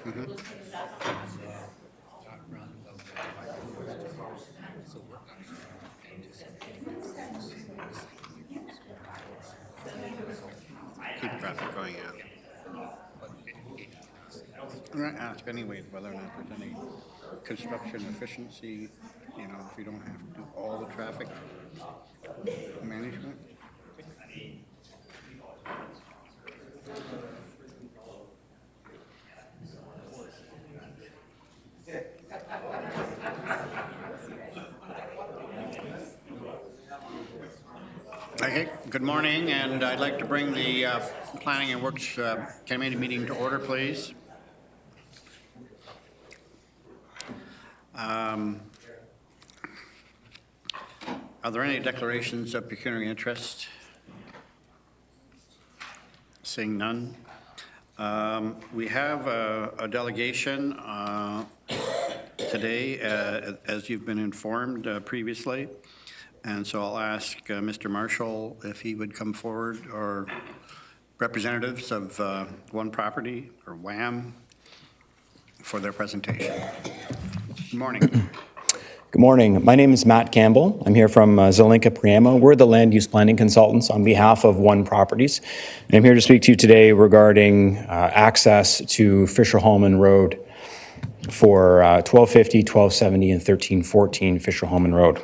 Keep traffic going out. I'm going to ask anyway whether or not there's any construction efficiency, if you don't have to do all the traffic management. Okay, good morning, and I'd like to bring the Planning and Works Committee meeting to order, please. Are there any declarations of pecuniary interest? Seeing none. We have a delegation today, as you've been informed previously. And so I'll ask Mr. Marshall if he would come forward, or representatives of One Property, or WAM, for their presentation. Good morning. Good morning. My name is Matt Campbell. I'm here from Zelinka, Priamo. We're the land use planning consultants on behalf of One Properties. And I'm here to speak to you today regarding access to Fischer-Hallman Road for 1250, 1270, and 1314 Fischer-Hallman Road.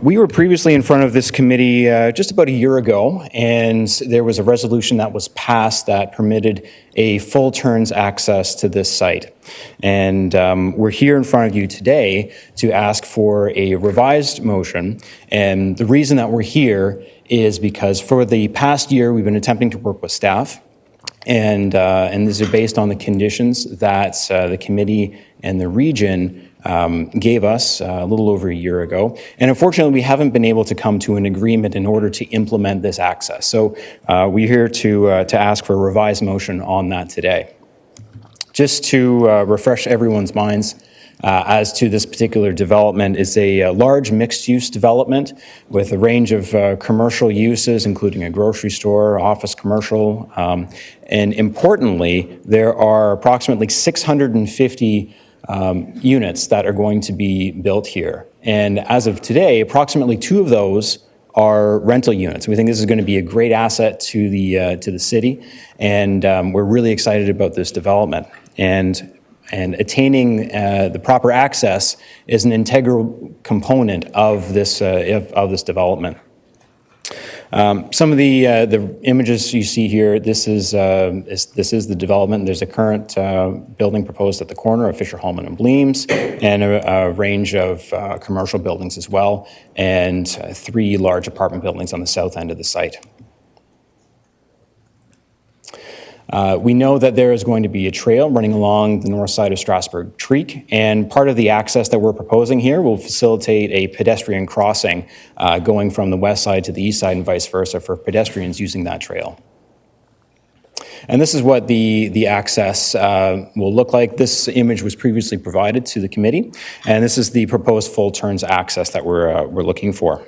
We were previously in front of this committee just about a year ago, and there was a resolution that was passed that permitted a full turns access to this site. And we're here in front of you today to ask for a revised motion. And the reason that we're here is because for the past year, we've been attempting to work with staff. And these are based on the conditions that the committee and the region gave us a little over a year ago. And unfortunately, we haven't been able to come to an agreement in order to implement this access. So we're here to ask for a revised motion on that today. Just to refresh everyone's minds as to this particular development, is a large mixed-use development with a range of commercial uses, including a grocery store, office commercial, and importantly, there are approximately 650 units that are going to be built here. And as of today, approximately 2 of those are rental units. We think this is going to be a great asset to the city, and we're really excited about this development. And attaining the proper access is an integral component of this development. Some of the images you see here, this is the development. There's a current building proposed at the corner of Fischer-Hallman and Bleams, and a range of commercial buildings as well, and 3 large apartment buildings on the south end of the site. We know that there is going to be a trail running along the north side of Strasburg Creek, and part of the access that we're proposing here will facilitate a pedestrian crossing going from the west side to the east side and vice versa for pedestrians using that trail. And this is what the access will look like. This image was previously provided to the committee, and this is the proposed full turns access that we're looking for.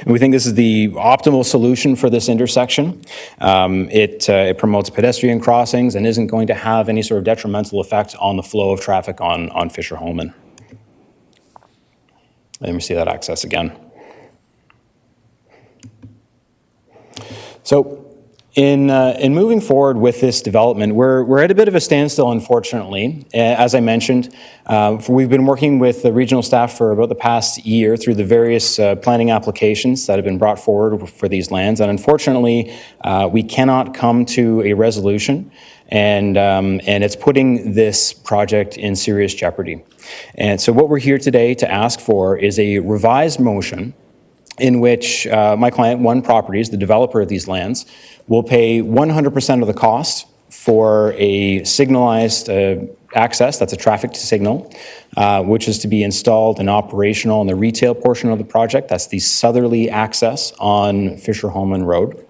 And we think this is the optimal solution for this intersection. It promotes pedestrian crossings and isn't going to have any sort of detrimental effect on the flow of traffic on Fischer-Hallman. Let me see that access again. So in moving forward with this development, we're at a bit of a standstill, unfortunately. As I mentioned, we've been working with the regional staff for about the past year through the various planning applications that have been brought forward for these lands, and unfortunately, we cannot come to a resolution, and it's putting this project in serious jeopardy. And so what we're here today to ask for is a revised motion in which my client, One Properties, the developer of these lands, will pay 100% of the cost for a signalized access, that's a traffic signal, which is to be installed and operational in the retail portion of the project. That's the southerly access on Fischer-Hallman Road.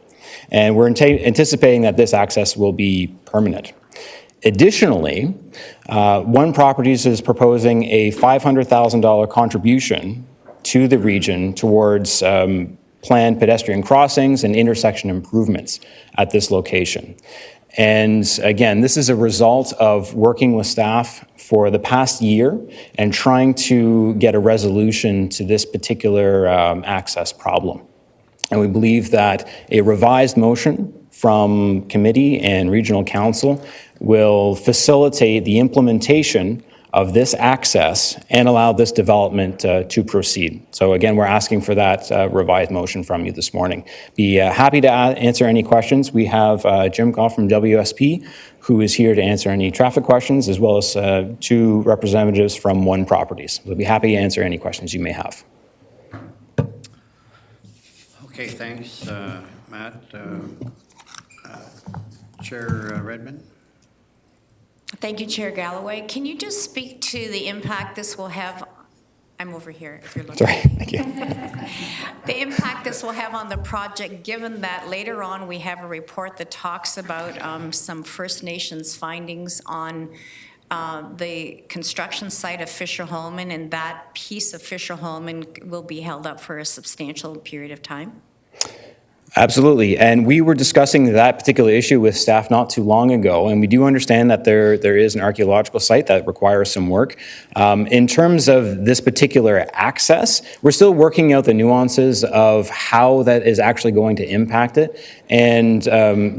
And we're anticipating that this access will be permanent. Additionally, One Properties is proposing a $500,000 contribution to the region towards planned pedestrian crossings and intersection improvements at this location. And again, this is a result of working with staff for the past year and trying to get a resolution to this particular access problem. And we believe that a revised motion from committee and regional council will facilitate the implementation of this access and allow this development to proceed. So again, we're asking for that revised motion from you this morning. Be happy to answer any questions. We have Jim Gough from WSP, who is here to answer any traffic questions, as well as 2 representatives from One Properties. We'll be happy to answer any questions you may have. Okay, thanks, Matt. Chair Redmond? Thank you, Chair Galloway. Can you just speak to the impact this will have? I'm over here if you're looking. Sorry, thank you. The impact this will have on the project, given that later on we have a report that talks about some First Nations findings on the construction site of Fischer-Hallman, and that piece of Fischer-Hallman will be held up for a substantial period of time? Absolutely, and we were discussing that particular issue with staff not too long ago, and we do understand that there is an archaeological site that requires some work. In terms of this particular access, we're still working out the nuances of how that is actually going to impact it, and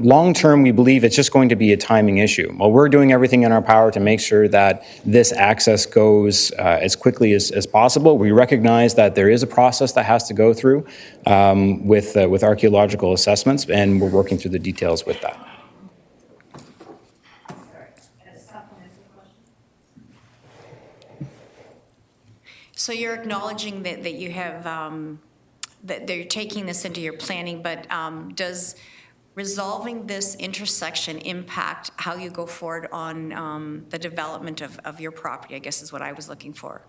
long-term, we believe it's just going to be a timing issue. Well, we're doing everything in our power to make sure that this access goes as quickly as possible. We recognize that there is a process that has to go through with archaeological assessments, and we're working through the details with that. So you're acknowledging that you have, that they're taking this into your planning, but does resolving this intersection impact how you go forward on the development of your property, I guess is what I was looking for?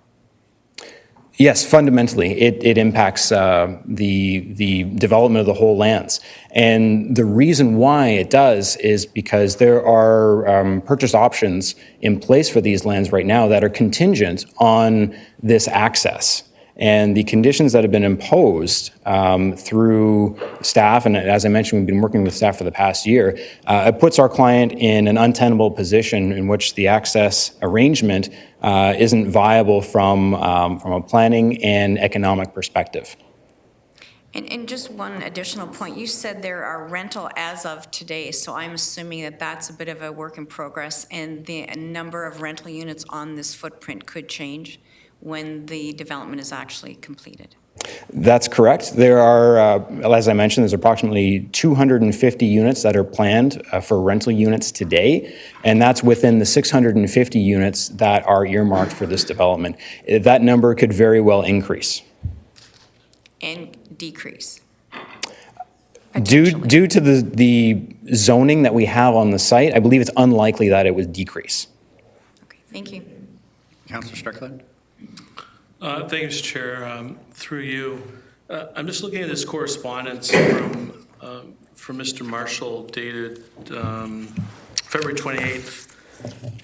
Yes, fundamentally, it impacts the development of the whole lands. And the reason why it does is because there are purchase options in place for these lands right now that are contingent on this access. And the conditions that have been imposed through staff, and as I mentioned, we've been working with staff for the past year, it puts our client in an untenable position in which the access arrangement isn't viable from a planning and economic perspective. And just one additional point, you said there are rental as of today, so I'm assuming that that's a bit of a work in progress, and the number of rental units on this footprint could change when the development is actually completed. That's correct. There are, as I mentioned, there's approximately 250 units that are planned for rental units today, and that's within the 650 units that are earmarked for this development. That number could very well increase. And decrease? Due to the zoning that we have on the site, I believe it's unlikely that it would decrease. Okay, thank you. Councillor Strickland? Thank you, Mr. Chair. Through you, I'm just looking at this correspondence from Mr. Marshall dated February 28th.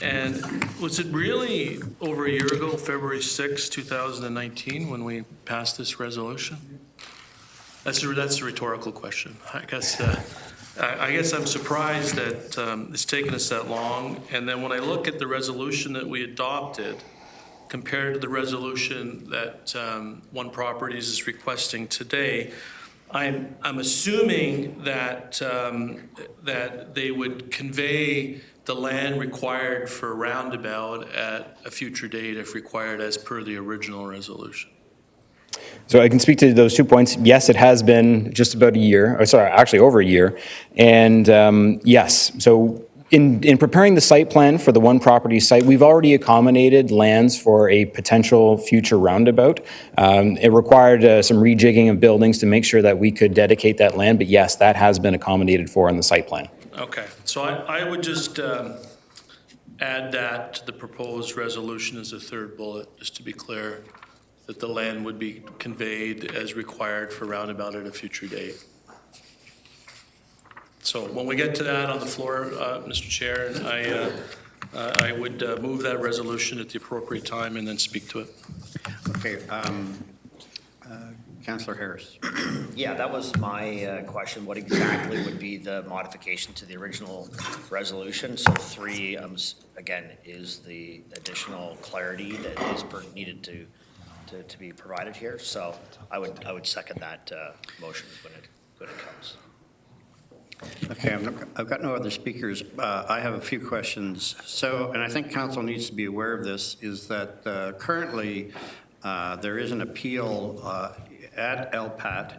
And was it really over a year ago, February 6, 2019, when we passed this resolution? That's a rhetorical question. I guess I'm surprised that it's taken us that long. And then when I look at the resolution that we adopted, compared to the resolution that One Properties is requesting today, I'm assuming that that they would convey the land required for a roundabout at a future date if required as per the original resolution. So I can speak to those 2 points. Yes, it has been just about a year, or sorry, actually over a year. And yes, so in preparing the site plan for the One Property site, we've already accommodated lands for a potential future roundabout. It required some rejigging of buildings to make sure that we could dedicate that land, but yes, that has been accommodated for in the site plan. Okay, so I would just add that to the proposed resolution as a third bullet, just to be clear, that the land would be conveyed as required for roundabout at a future date. So when we get to that on the floor, Mr. Chair, I would move that resolution at the appropriate time and then speak to it. Okay. Councillor Harris. Yeah, that was my question. What exactly would be the modification to the original resolution? So 3, again, is the additional clarity that is needed to be provided here. So I would second that motion when it comes. Okay, I've got no other speakers. I have a few questions. So, and I think council needs to be aware of this, is that currently there is an appeal at LPAT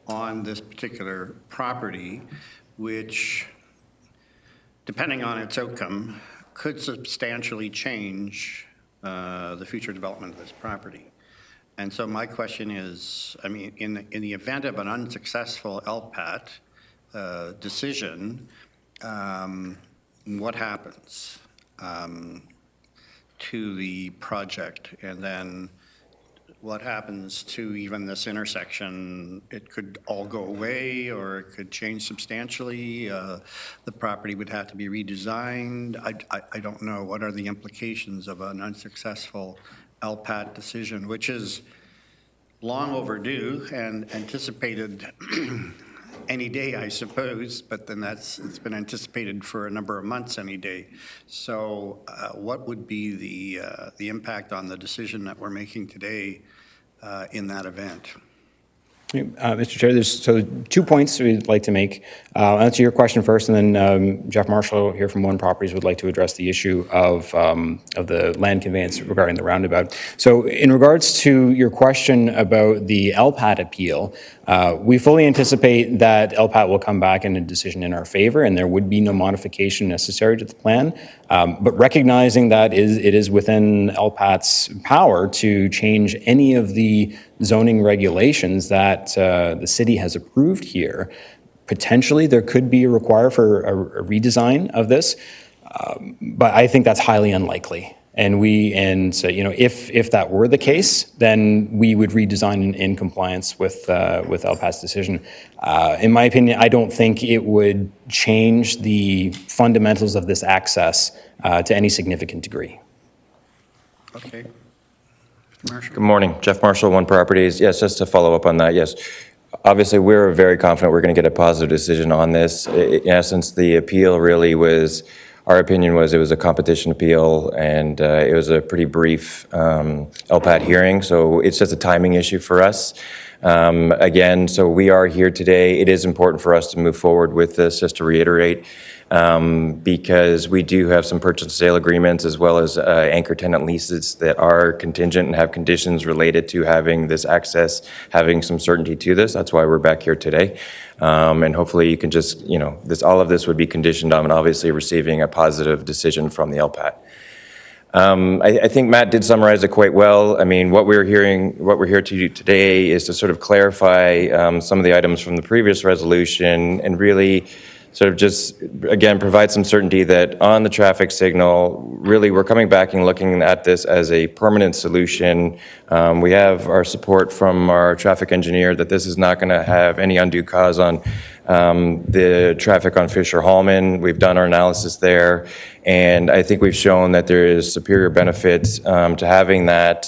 on this particular property, which, depending on its outcome, could substantially change the future development of this property. And so my question is, I mean, in the event of an unsuccessful LPAT decision, what happens to the project? And then what happens to even this intersection? It could all go away, or it could change substantially. The property would have to be redesigned. I don't know. What are the implications of an unsuccessful LPAT decision, which is long overdue and anticipated any day, I suppose, but then it's been anticipated for a number of months any day. So what would be the impact on the decision that we're making today in that event? Mr. Chair, there's 2 points we'd like to make. I'll answer your question first, and then Jeff Marshall here from One Properties would like to address the issue of the land conveyance regarding the roundabout. So in regards to your question about the LPAT appeal, we fully anticipate that LPAT will come back in a decision in our favor, and there would be no modification necessary to the plan. But recognizing that it is within LPAT's power to change any of the zoning regulations that the city has approved here, potentially there could be a require for a redesign of this, but I think that's highly unlikely. And so, you know, if that were the case, then we would redesign in compliance with LPAT's decision. In my opinion, I don't think it would change the fundamentals of this access to any significant degree. Okay. Mr. Marshall. Good morning, Jeff Marshall, One Properties. Yes, just to follow up on that, yes. Obviously, we're very confident we're going to get a positive decision on this. In essence, the appeal really was, our opinion was it was a competition appeal, and it was a pretty brief LPAT hearing, so it's just a timing issue for us. Again, so we are here today. It is important for us to move forward with this, just to reiterate, because we do have some purchase and sale agreements as well as anchor tenant leases that are contingent and have conditions related to having this access, having some certainty to this. That's why we're back here today. And hopefully you can just, you know, all of this would be conditioned on obviously receiving a positive decision from the LPAT. I think Matt did summarize it quite well. I mean, what we're here to do today is to sort of clarify some of the items from the previous resolution and really sort of just, again, provide some certainty that on the traffic signal, really we're coming back and looking at this as a permanent solution. We have our support from our traffic engineer that this is not going to have any undue cause on the traffic on Fischer-Hallman. We've done our analysis there, and I think we've shown that there is superior benefits to having that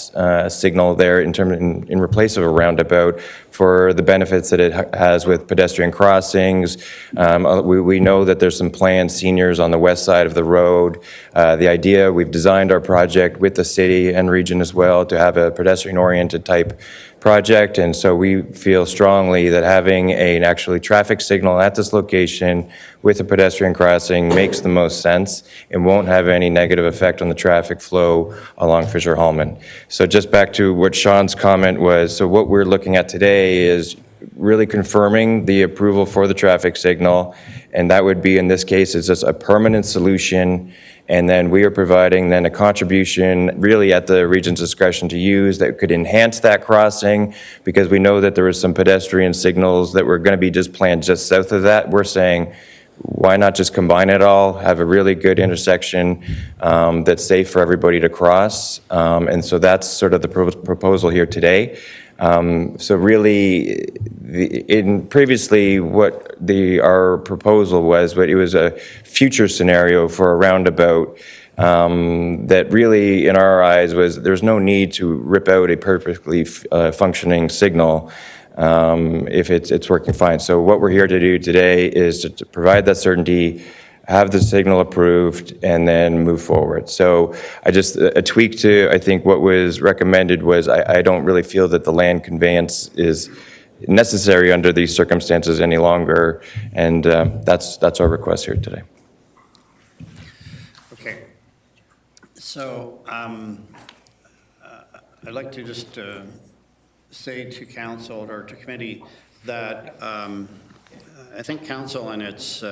signal there in replace of a roundabout for the benefits that it has with pedestrian crossings. We know that there's some planned seniors on the west side of the road. The idea, we've designed our project with the city and region as well to have a pedestrian-oriented type project, and so we feel strongly that having an actually traffic signal at this location with a pedestrian crossing makes the most sense and won't have any negative effect on the traffic flow along Fischer-Hallman. So just back to what Sean's comment was, so what we're looking at today is really confirming the approval for the traffic signal, and that would be, in this case, it's just a permanent solution. And then we are providing then a contribution really at the region's discretion to use that could enhance that crossing, because we know that there was some pedestrian signals that were going to be just planned just south of that. We're saying, why not just combine it all, have a really good intersection that's safe for everybody to cross? And so that's sort of the proposal here today. So really, previously what our proposal was, but it was a future scenario for a roundabout that really, in our eyes, was there's no need to rip out a perfectly functioning signal if it's working fine. So what we're here to do today is to provide that certainty, have the signal approved, and then move forward. So a tweak to, I think, what was recommended was I don't really feel that the land conveyance is necessary under these circumstances any longer, and that's our request here today. Okay. So I'd like to just say to council or to committee that I think council in its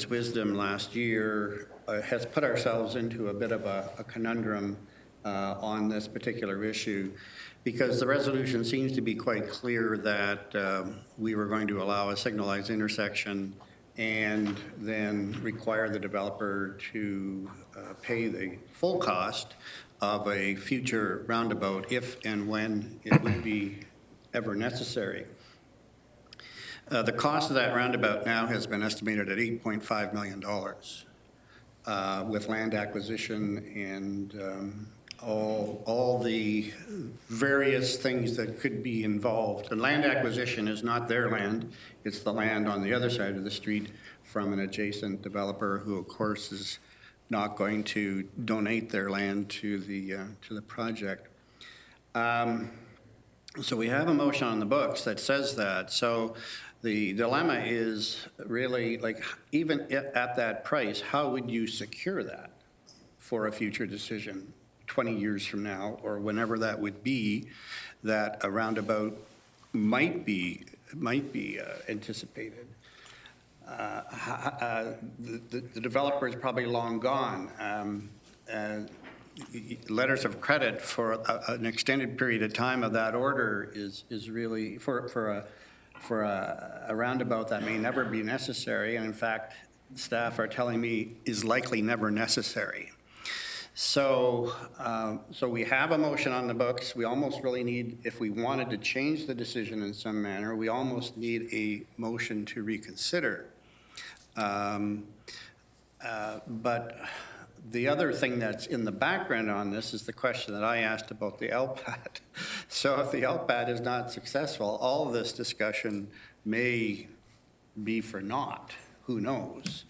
wisdom last year has put ourselves into a bit of a conundrum on this particular issue, because the resolution seems to be quite clear that we were going to allow a signalized intersection and then require the developer to pay the full cost of a future roundabout if and when it would be ever necessary. The cost of that roundabout now has been estimated at $8.5 million with land acquisition and all the various things that could be involved. The land acquisition is not their land, it's the land on the other side of the street from an adjacent developer who, of course, is not going to donate their land to the project. So we have a motion on the books that says that. So the dilemma is really, like, even at that price, how would you secure that for a future decision 20 years from now, or whenever that would be, that a roundabout might be anticipated? The developer is probably long gone. Letters of credit for an extended period of time of that order is really for a roundabout that may never be necessary, and in fact, staff are telling me is likely never necessary. So we have a motion on the books. We almost really need, if we wanted to change the decision in some manner, we almost need a motion to reconsider. But the other thing that's in the background on this is the question that I asked about the LPAT. So if the LPAT is not successful, all of this discussion may be for naught. Who knows?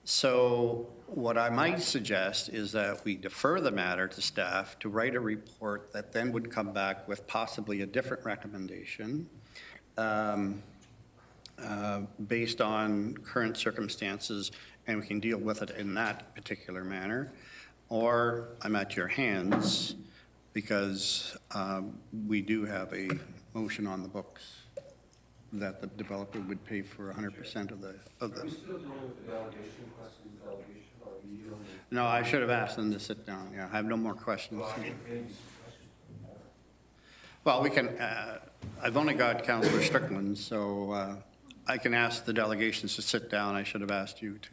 So what I might suggest is that we defer the matter to staff to write a report that then would come back with possibly a different recommendation based on current circumstances, and we can deal with it in that particular manner. Or I'm at your hands, because we do have a motion on the books that the developer would pay for 100% of the. Are we still dealing with the delegation, requesting the delegation, or are we dealing with? No, I should have asked them to sit down. Yeah, I have no more questions. Well, well, we can, I've only got Councillor Strickland, so I can ask the delegations to sit down. I should have asked you to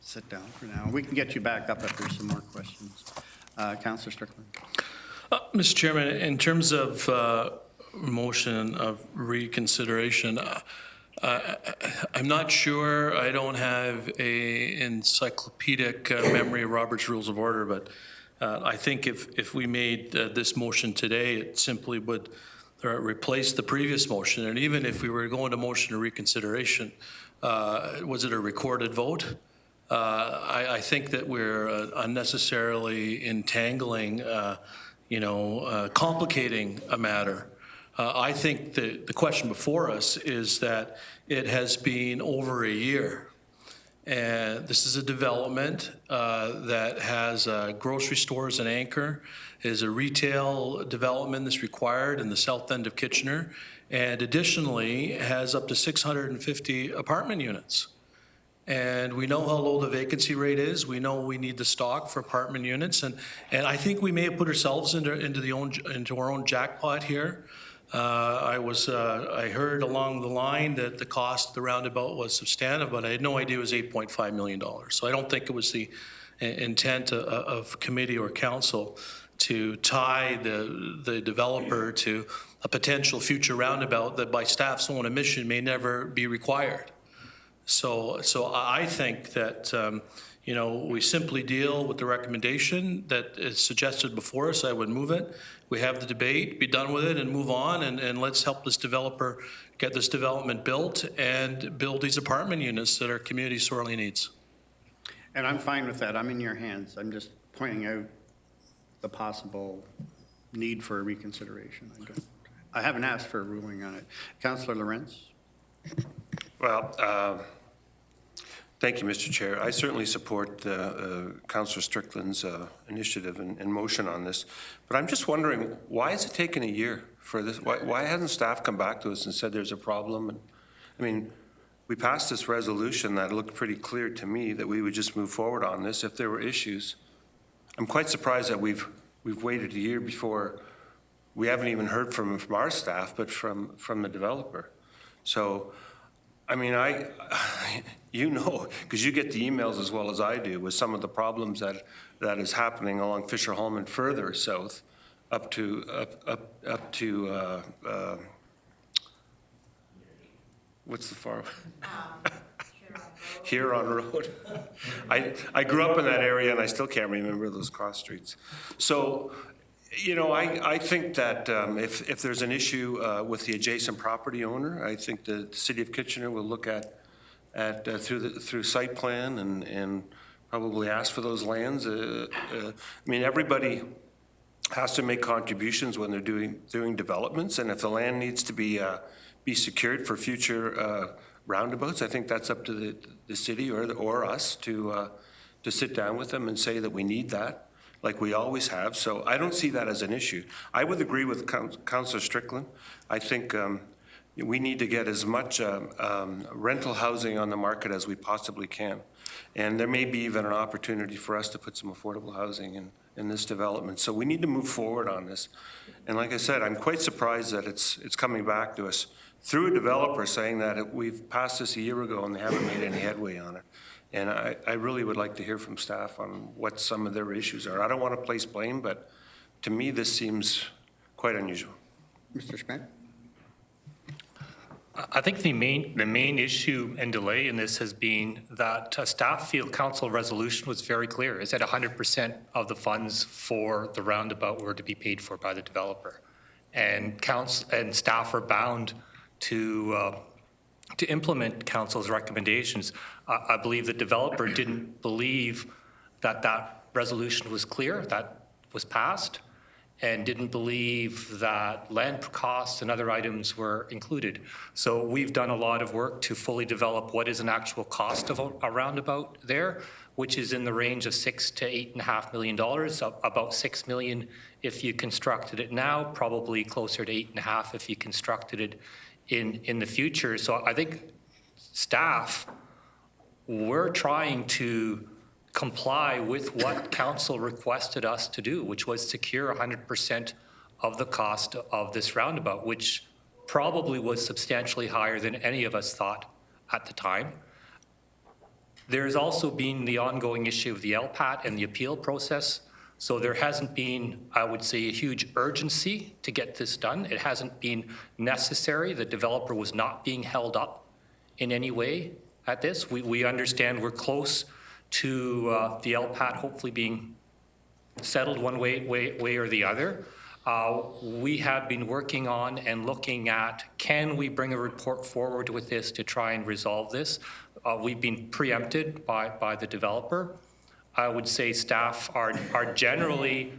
sit down for now. We can get you back up if there's some more questions. Councillor Strickland. Mr. Chairman, in terms of motion of reconsideration, I'm not sure. I don't have a encyclopedic memory of Robert's Rules of Order, but I think if we made this motion today, it simply would replace the previous motion. And even if we were going to motion to reconsideration, was it a recorded vote? I think that we're unnecessarily entangling, complicating a matter. I think the question before us is that it has been over a year. And this is a development that has grocery stores and anchor, is a retail development that's required in the south end of Kitchener, and additionally has up to 650 apartment units. And we know how low the vacancy rate is. We know we need the stock for apartment units, and I think we may have put ourselves into our own jackpot here. I heard along the line that the cost of the roundabout was substantive, but I had no idea it was $8.5 million. So I don't think it was the intent of committee or council to tie the developer to a potential future roundabout that by staff's own admission may never be required. So I think that, we simply deal with the recommendation that is suggested before us. I would move it. We have the debate, be done with it, and move on, and let's help this developer get this development built and build these apartment units that our community sorely needs. And I'm fine with that. I'm in your hands. I'm just pointing out the possible need for a reconsideration. I haven't asked for a ruling on it. Councillor Lorenz? Well, thank you, Mr. Chair. I certainly support Councillor Strickland's initiative and motion on this, but I'm just wondering, why is it taking a year for this? Why hasn't staff come back to us and said there's a problem? And, I mean, we passed this resolution that looked pretty clear to me that we would just move forward on this if there were issues. I'm quite surprised that we've waited a year before. We haven't even heard from our staff, but from the developer. So, I mean, because you get the emails as well as I do with some of the problems that is happening along Fischer-Hallman further south up to what's the far? Huron Road. I grew up in that area and I still can't remember those cross streets. So, I think that if there's an issue with the adjacent property owner, I think the City of Kitchener will look at through site plan and probably ask for those lands. I mean, everybody has to make contributions when they're doing developments, and if the land needs to be secured for future roundabouts, I think that's up to the city or us to sit down with them and say that we need that, like we always have. So I don't see that as an issue. I would agree with Councillor Strickland. I think we need to get as much rental housing on the market as we possibly can. And there may be even an opportunity for us to put some affordable housing in this development. So we need to move forward on this. And like I said, I'm quite surprised that it's coming back to us through a developer saying that we've passed this a year ago and they haven't made any headway on it. And I really would like to hear from staff on what some of their issues are. I don't want to place blame, but to me, this seems quite unusual. Mr. Schmidt? I think the main issue and delay in this has been that staff field council resolution was very clear. It said 100% of the funds for the roundabout were to be paid for by the developer. And council and staff are bound to implement council's recommendations. I believe the developer didn't believe that resolution was clear, that was passed, and didn't believe that land costs and other items were included. So we've done a lot of work to fully develop what is an actual cost of a roundabout there, which is in the range of $6 to $8.5 million, about $6 million if you constructed it now, probably closer to 8.5 if you constructed it in the future. So I think staff, we're trying to comply with what council requested us to do, which was secure 100% of the cost of this roundabout, which probably was substantially higher than any of us thought at the time. There's also been the ongoing issue of the LPAT and the appeal process. So there hasn't been, I would say, a huge urgency to get this done. It hasn't been necessary. The developer was not being held up in any way at this. We understand we're close to the LPAT hopefully being settled one way or the other. We have been working on and looking at, can we bring a report forward with this to try and resolve this? We've been preempted by the developer. I would say staff are generally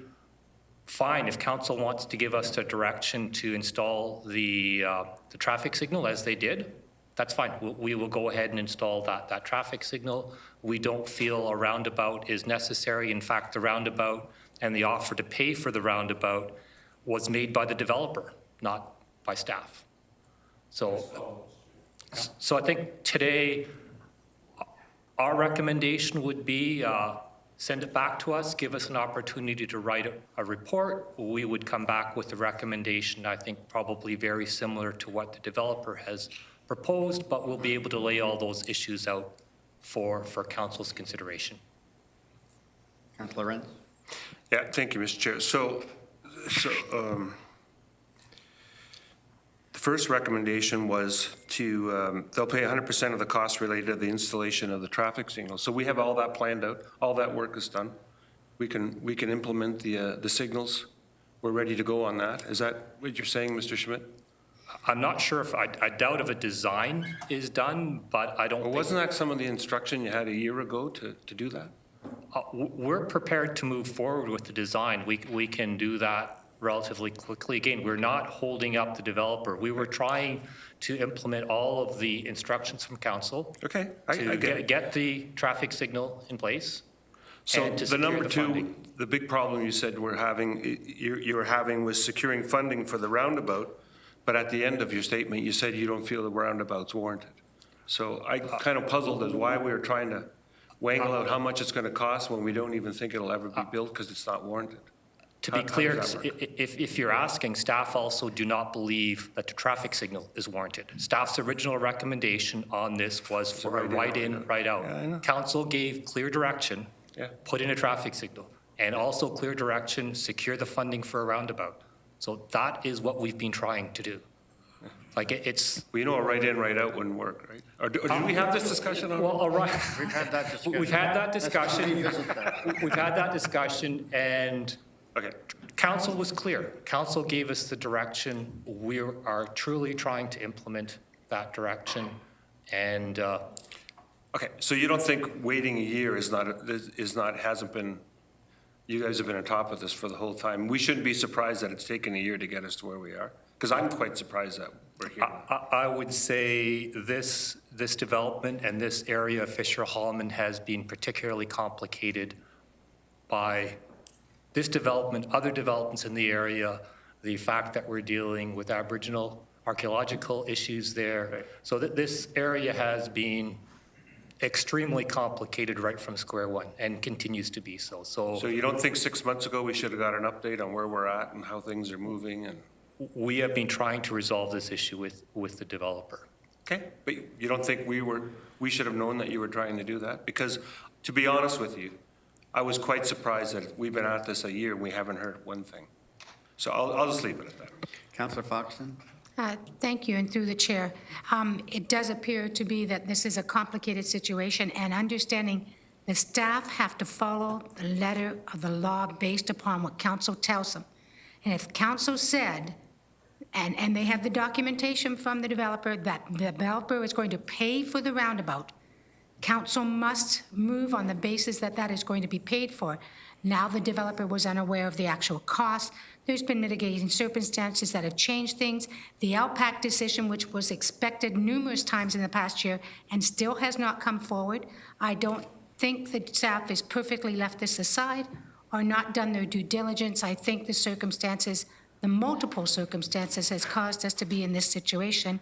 fine if council wants to give us the direction to install the traffic signal as they did. That's fine. We will go ahead and install that traffic signal. We don't feel a roundabout is necessary. In fact, the roundabout and the offer to pay for the roundabout was made by the developer, not by staff. So I think today our recommendation would be send it back to us, give us an opportunity to write a report. We would come back with a recommendation, I think probably very similar to what the developer has proposed, but we'll be able to lay all those issues out for council's consideration. Councillor Renz? Yeah, thank you, Mr. Chair. So the The first recommendation was to, they'll pay 100% of the cost related to the installation of the traffic signals. So we have all that planned out, all that work is done. We can implement the signals. We're ready to go on that. Is that what you're saying, Mr. Schmidt? I'm not sure if, I doubt if a design is done, but I don't Well, think. wasn't that some of the instruction you had a year ago to do that? We're prepared to move forward with the design. We can do that relatively quickly. Again, we're not holding up the developer. We were trying to implement all of the instructions from council. Okay, I To get it. get the traffic signal in place. So and to the secure number the two, funding. the big problem you said you were having was securing funding for the roundabout, but at the end of your statement, you said you don't feel the roundabout's warranted. So I kind of puzzled as why we were trying to wangle out how much it's going to cost when we don't even think it'll ever be built because it's not warranted. To be How clear, does that work? if you're asking, staff also do not believe that the traffic signal is warranted. Staff's original recommendation on this was for a right in, right out. Yeah, I know. Council gave clear direction, Yeah. put in a traffic signal, and also clear direction, secure the funding for a roundabout. So that is what we've been trying to do. Like, it's, Well, you know, a right in, right out wouldn't work, right? Or did we have this discussion on? well, all right. We've had that discussion. We've had that Let's discussion. revisit that. We've had that discussion, and Okay, council was clear. Council gave us the direction. We are truly trying to implement that direction. And okay, so you don't think waiting a year hasn't been, you guys have been on top of this for the whole time. We shouldn't be surprised that it's taken a year to get us to where we are? Because I'm quite surprised that we're here. I would say this development and this area of Fischer-Hallman has been particularly complicated by this development, other developments in the area, the fact that we're dealing with Aboriginal archaeological issues there. Right. So that this area has been extremely complicated right from square one and continues to be so. So you don't think 6 months ago we should have got an update on where we're at and how things are moving and, we have been trying to resolve this issue with the developer. okay? But you don't think we should have known that you were trying to do that? Because to be honest with you, I was quite surprised that we've been at this a year and we haven't heard one thing. So I'll just leave it at that. Councillor Foxton? Thank you, and through the chair. It does appear to be that this is a complicated situation, and understanding the staff have to follow the letter of the law based upon what council tells them. And if council said, and they have the documentation from the developer, that the developer is going to pay for the roundabout, council must move on the basis that that is going to be paid for. Now the developer was unaware of the actual cost. There's been mitigating circumstances that have changed things. The LPAC decision, which was expected numerous times in the past year and still has not come forward. I don't think the staff has perfectly left this aside or not done their due diligence. I think the circumstances, the multiple circumstances, has caused us to be in this situation.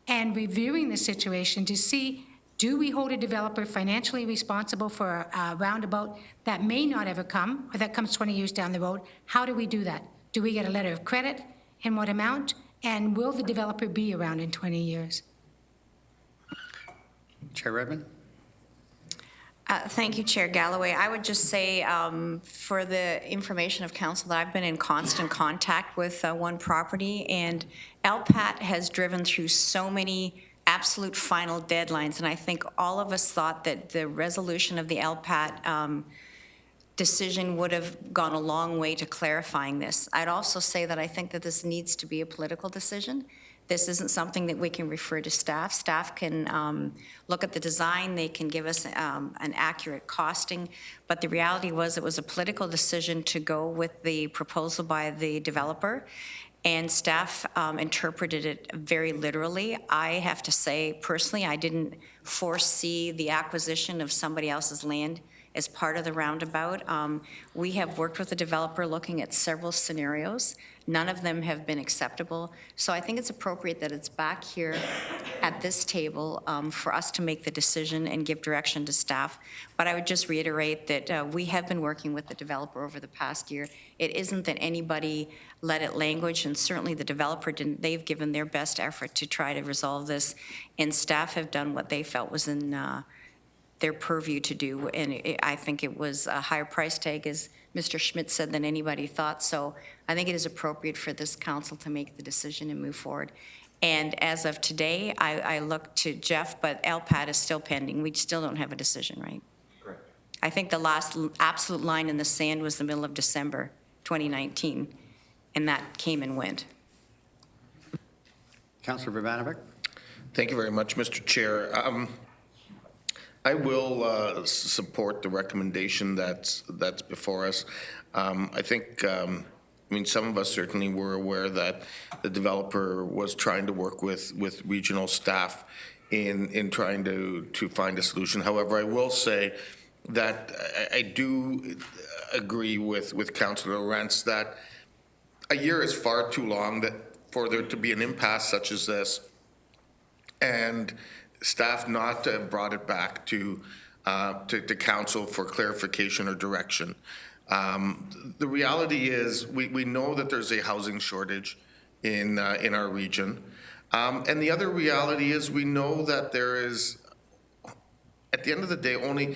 And reviewing the situation to see, do we hold a developer financially responsible for a roundabout that may not ever come, or that comes 20 years down the road? How do we do that? Do we get a letter of credit? In what amount? And will the developer be around in 20 years? Chair Redmond? Thank you, Chair Galloway. I would just say, for the information of council, that I've been in constant contact with one property, and LPAT has driven through so many absolute final deadlines, and I think all of us thought that the resolution of the LPAT decision would have gone a long way to clarifying this. I'd also say that I think that this needs to be a political decision. This isn't something that we can refer to staff. Staff can look at the design, they can give us an accurate costing, but the reality was it was a political decision to go with the proposal by the developer, and staff interpreted it very literally. I have to say, personally, I didn't foresee the acquisition of somebody else's land as part of the roundabout. We have worked with the developer looking at several scenarios. None of them have been acceptable. So I think it's appropriate that it's back here at this table for us to make the decision and give direction to staff. But I would just reiterate that we have been working with the developer over the past year. It isn't that anybody let it languish, and certainly the developer didn't. They've given their best effort to try to resolve this, and staff have done what they felt was in their purview to do, and I think it was a higher price tag, as Mr. Schmidt said, than anybody thought. So I think it is appropriate for this council to make the decision and move forward. And as of today, I look to Jeff, but LPAT is still pending. We still don't have a decision, right? Correct. I think the last absolute line in the sand was the middle of December 2019, and that came and went. Councillor Vivanovic? Thank you very much, Mr. Chair. I will support the recommendation that's before us. I think, some of us certainly were aware that the developer was trying to work with regional staff in trying to find a solution. However, I will say that I do agree with Councillor Lorentz that a year is far too long for there to be an impasse such as this, and staff not to have brought it back to council for clarification or direction. The reality is we know that there's a housing shortage in our region. And the other reality is we know that there is, at the end of the day,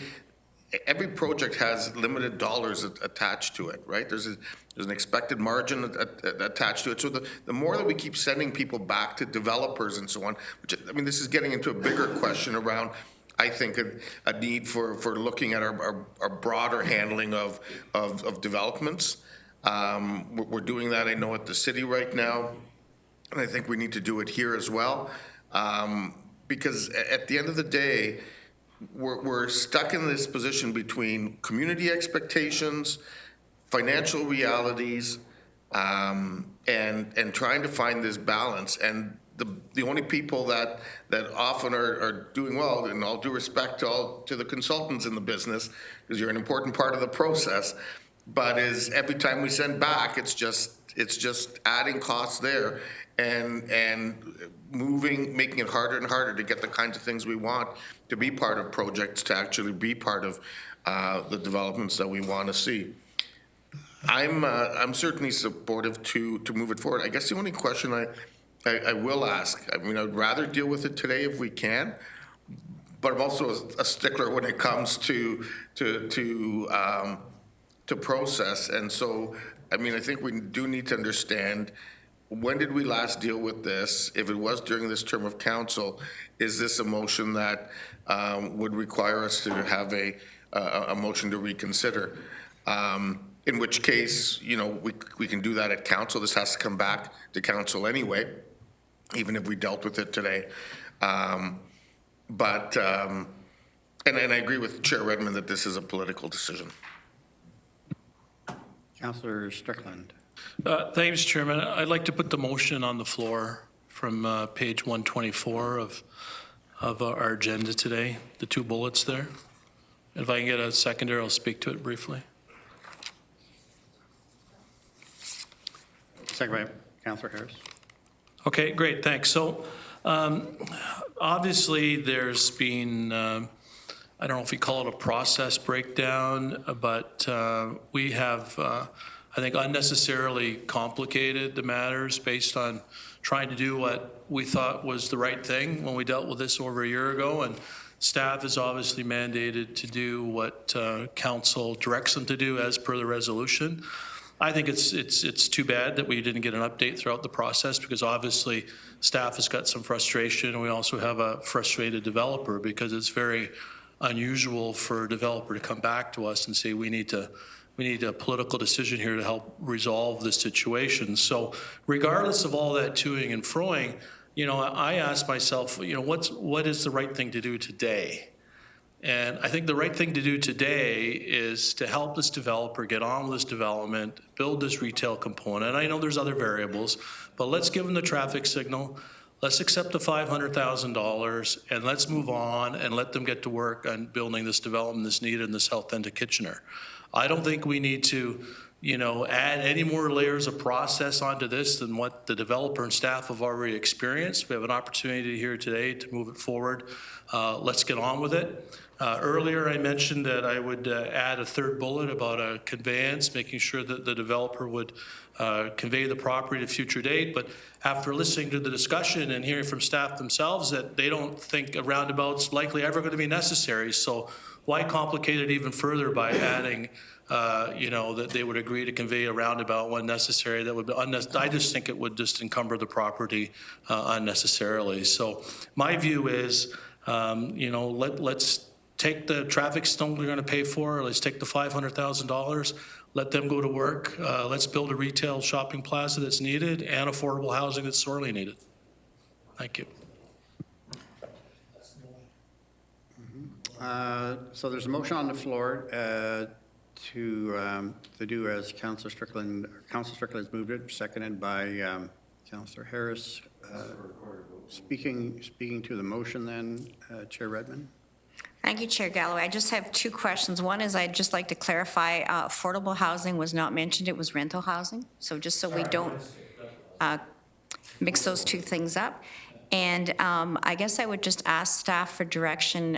every project has limited dollars attached to it, right? There's an expected margin attached to it. So the more that we keep sending people back to developers and so on, this is getting into a bigger question around, I think, a need for looking at our broader handling of developments. We're doing that, I know, at the city right now, and I think we need to do it here as well, because at the end of the day, we're stuck in this position between community expectations, financial realities, and trying to find this balance. And the only people that often are doing well, and all due respect to the consultants in the business, because you're an important part of the process, but is every time we send back, it's just adding costs there and making it harder and harder to get the kinds of things we want to be part of projects, to actually be part of the developments that we want to see. I'm certainly supportive to move it forward. I guess the only question I will ask, I'd rather deal with it today if we can, but I'm also a stickler when it comes to process. And so, I think we do need to understand, when did we last deal with this? If it was during this term of council, is this a motion that would require us to have a motion to reconsider? In which case, we can do that at council. This has to come back to council anyway, even if we dealt with it today. And I agree with Chair Redmond that this is a political decision. Councillor Strickland. Thank you, Mr. Chairman. I'd like to put the motion on the floor from page 124 of our agenda today, the two bullets there. If I can get a seconder, I'll speak to it briefly. Second by Councillor Harris. Okay, great, thanks. So obviously there's been, I don't know if you call it a process breakdown, but we have, I think, unnecessarily complicated the matters based on trying to do what we thought was the right thing when we dealt with this over a year ago. And staff is obviously mandated to do what council directs them to do as per the resolution. I think it's too bad that we didn't get an update throughout the process, because obviously staff has got some frustration, and we also have a frustrated developer, because it's very unusual for a developer to come back to us and say we need a political decision here to help resolve this situation. So regardless of all that toing and froing, I ask myself, what is the right thing to do today? And I think the right thing to do today is to help this developer get on with this development, build this retail component. I know there's other variables, but let's give them the traffic signal. Let's accept the $500,000 and let's move on and let them get to work on building this development that's needed in the south end of Kitchener. I don't think we need to, add any more layers of process onto this than what the developer and staff have already experienced. We have an opportunity here today to move it forward. Let's get on with it. Earlier, I mentioned that I would add a third bullet about a conveyance, making sure that the developer would convey the property at a future date. But after listening to the discussion and hearing from staff themselves that they don't think a roundabout's likely ever going to be necessary. So why complicate it even further by adding, that they would agree to convey a roundabout when necessary? That would be I just think it would just encumber the property unnecessarily. So my view is, let's take the traffic stone we're going to pay for. Let's take the $500,000. Let them go to work. Let's build a retail shopping plaza that's needed and affordable housing that's sorely needed. Thank you. So there's a motion on the floor to do as Councillor Strickland has moved it, seconded by Councillor Harris. Speaking to the motion then, Chair Redmond. Thank you, Chair Galloway. I just have two questions. One is I'd just like to clarify, affordable housing was not mentioned, it was rental housing. So just so we don't mix those two things up. And I guess I would just ask staff for direction.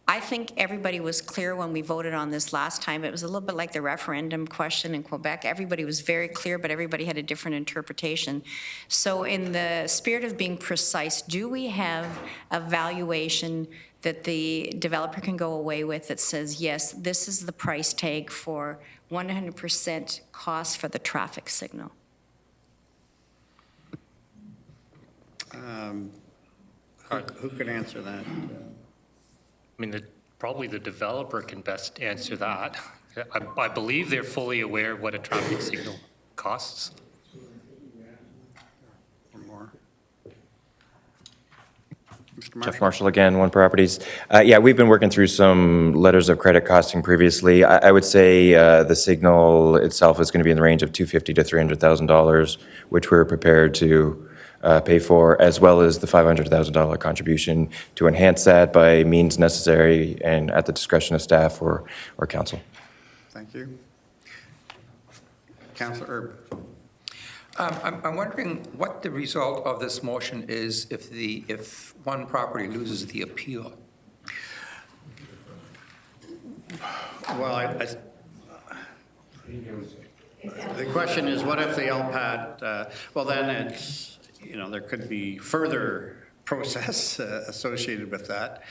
I think everybody was clear when we voted on this last time. It was a little bit like the referendum question in Quebec. Everybody was very clear, but everybody had a different interpretation. So in the spirit of being precise, do we have a valuation that the developer can go away with that says, yes, this is the price tag for 100% cost for the traffic signal? Who could answer that? I mean, probably the developer can best answer that. I believe they're fully aware of what a traffic signal costs. Or more? Mr. Marshall? Jeff Marshall again, One Properties. Yeah, we've been working through some letters of credit costing previously. I would say the signal itself is going to be in the range of $250,000 to $300,000, which we're prepared to pay for, as well as the $500,000 contribution to enhance that by means necessary and at the discretion of staff or council. Thank you. Councillor Erb. I'm wondering what the result of this motion is if one property loses the appeal. Well, the question is, what if the LPAT, well, then it's, there could be further process associated with that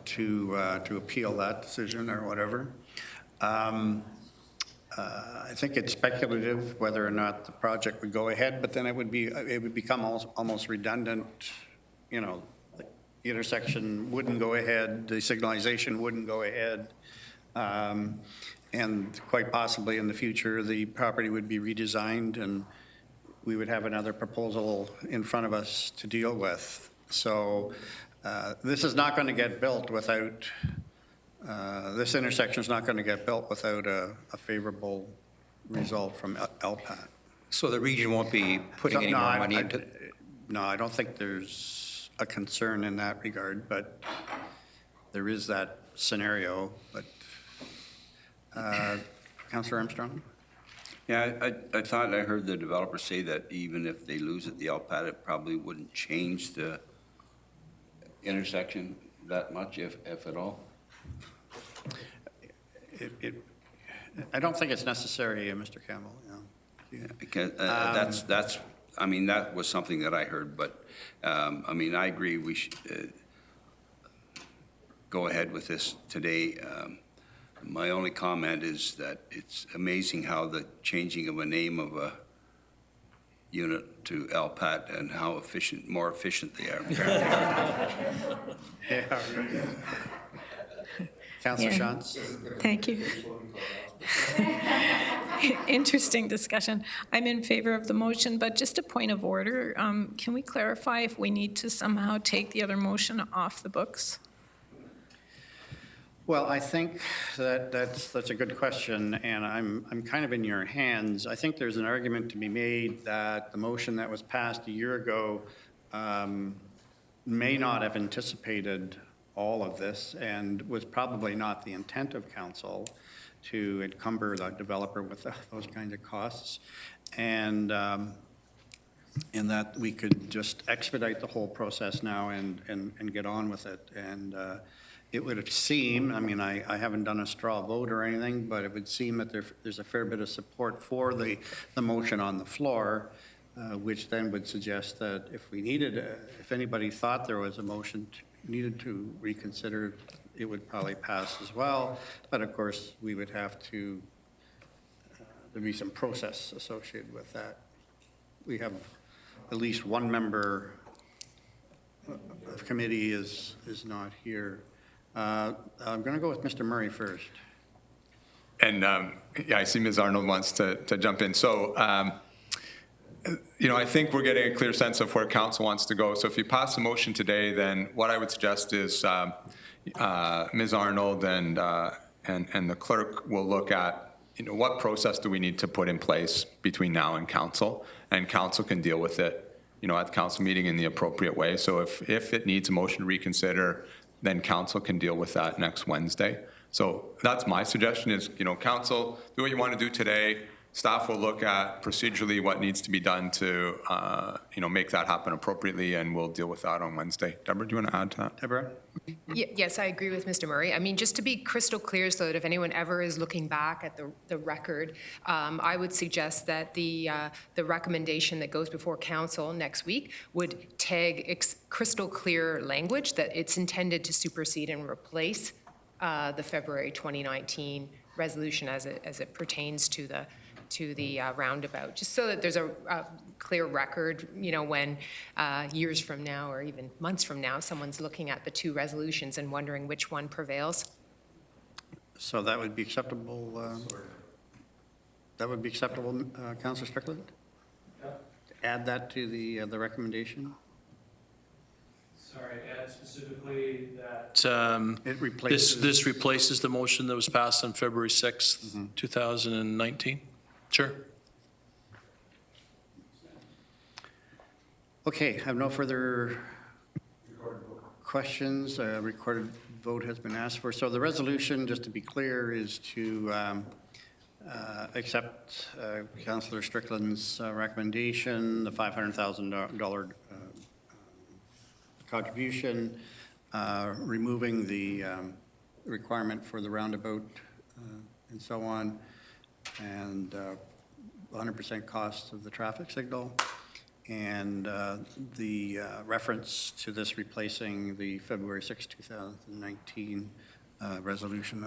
to appeal that decision or whatever. I think it's speculative whether or not the project would go ahead, but then it would become almost redundant. The intersection wouldn't go ahead, the signalization wouldn't go ahead, and quite possibly in the future the property would be redesigned and we would have another proposal in front of us to deal with. So this is not going to get built without. This intersection is not going to get built without a favorable result from LPAT. So the region won't be putting any more money into it? No, I don't think there's a concern in that regard, but there is that scenario. But Councillor Armstrong? Yeah, I thought I heard the developer say that even if they lose it, the LPAT, it probably wouldn't change the intersection that much, if at all. I don't think it's necessary, Mr. Campbell. Yeah, because that was something that I heard, but I agree we should go ahead with this today. My only comment is that it's amazing how the changing of a name of a unit to LPAT and how more efficient they are. Yeah. Councillor Shantz? Thank you. Interesting discussion. I'm in favor of the motion, but just a point of order. Can we clarify if we need to somehow take the other motion off the books? Well, I think that's a good question, and I'm kind of in your hands. I think there's an argument to be made that the motion that was passed a year ago may not have anticipated all of this and was probably not the intent of council to encumber the developer with those kinds of costs, and that we could just expedite the whole process now and get on with it. And it would seem, I haven't done a straw vote or anything, but it would seem that there's a fair bit of support for the motion on the floor, which then would suggest that if we needed, if anybody thought there was a motion needed to reconsider, it would probably pass as well. But of course, we would have to, there'd be some process associated with that. We have at least one member of committee is not here. I'm going to go with Mr. Murray first. And yeah, I see Ms. Arnold wants to jump in. So, I think we're getting a clear sense of where council wants to go. So if you pass a motion today, then what I would suggest is Ms. Arnold and the clerk will look at, what process do we need to put in place between now and council, and council can deal with it, at the council meeting in the appropriate way. So if it needs a motion to reconsider, then council can deal with that next Wednesday. So that's my suggestion is, council, do what you want to do today. Staff will look at procedurally what needs to be done to, make that happen appropriately, and we'll deal with that on Wednesday. Deborah, do you want to add to that? Deborah? Yes, I agree with Mr. Murray. I mean, just to be crystal clear so that if anyone ever is looking back at the record, I would suggest that the recommendation that goes before council next week would tag crystal clear language that it's intended to supersede and replace the February 2019 resolution as it pertains to the roundabout, just so that there's a clear record, when years from now or even months from now, someone's looking at the two resolutions and wondering which one prevails. So that would be acceptable, Councillor Strickland? To add that to the recommendation? Sorry, add specifically that It replaces. this replaces the motion that was passed on February 6th, 2019? Sure. Okay, I have no further questions. A recorded vote has been asked for. So the resolution, just to be clear, is to accept Councillor Strickland's recommendation, the $500,000 contribution, removing the requirement for the roundabout and so on, and 100% cost of the traffic signal, and the reference to this replacing the February 6, 2019 resolution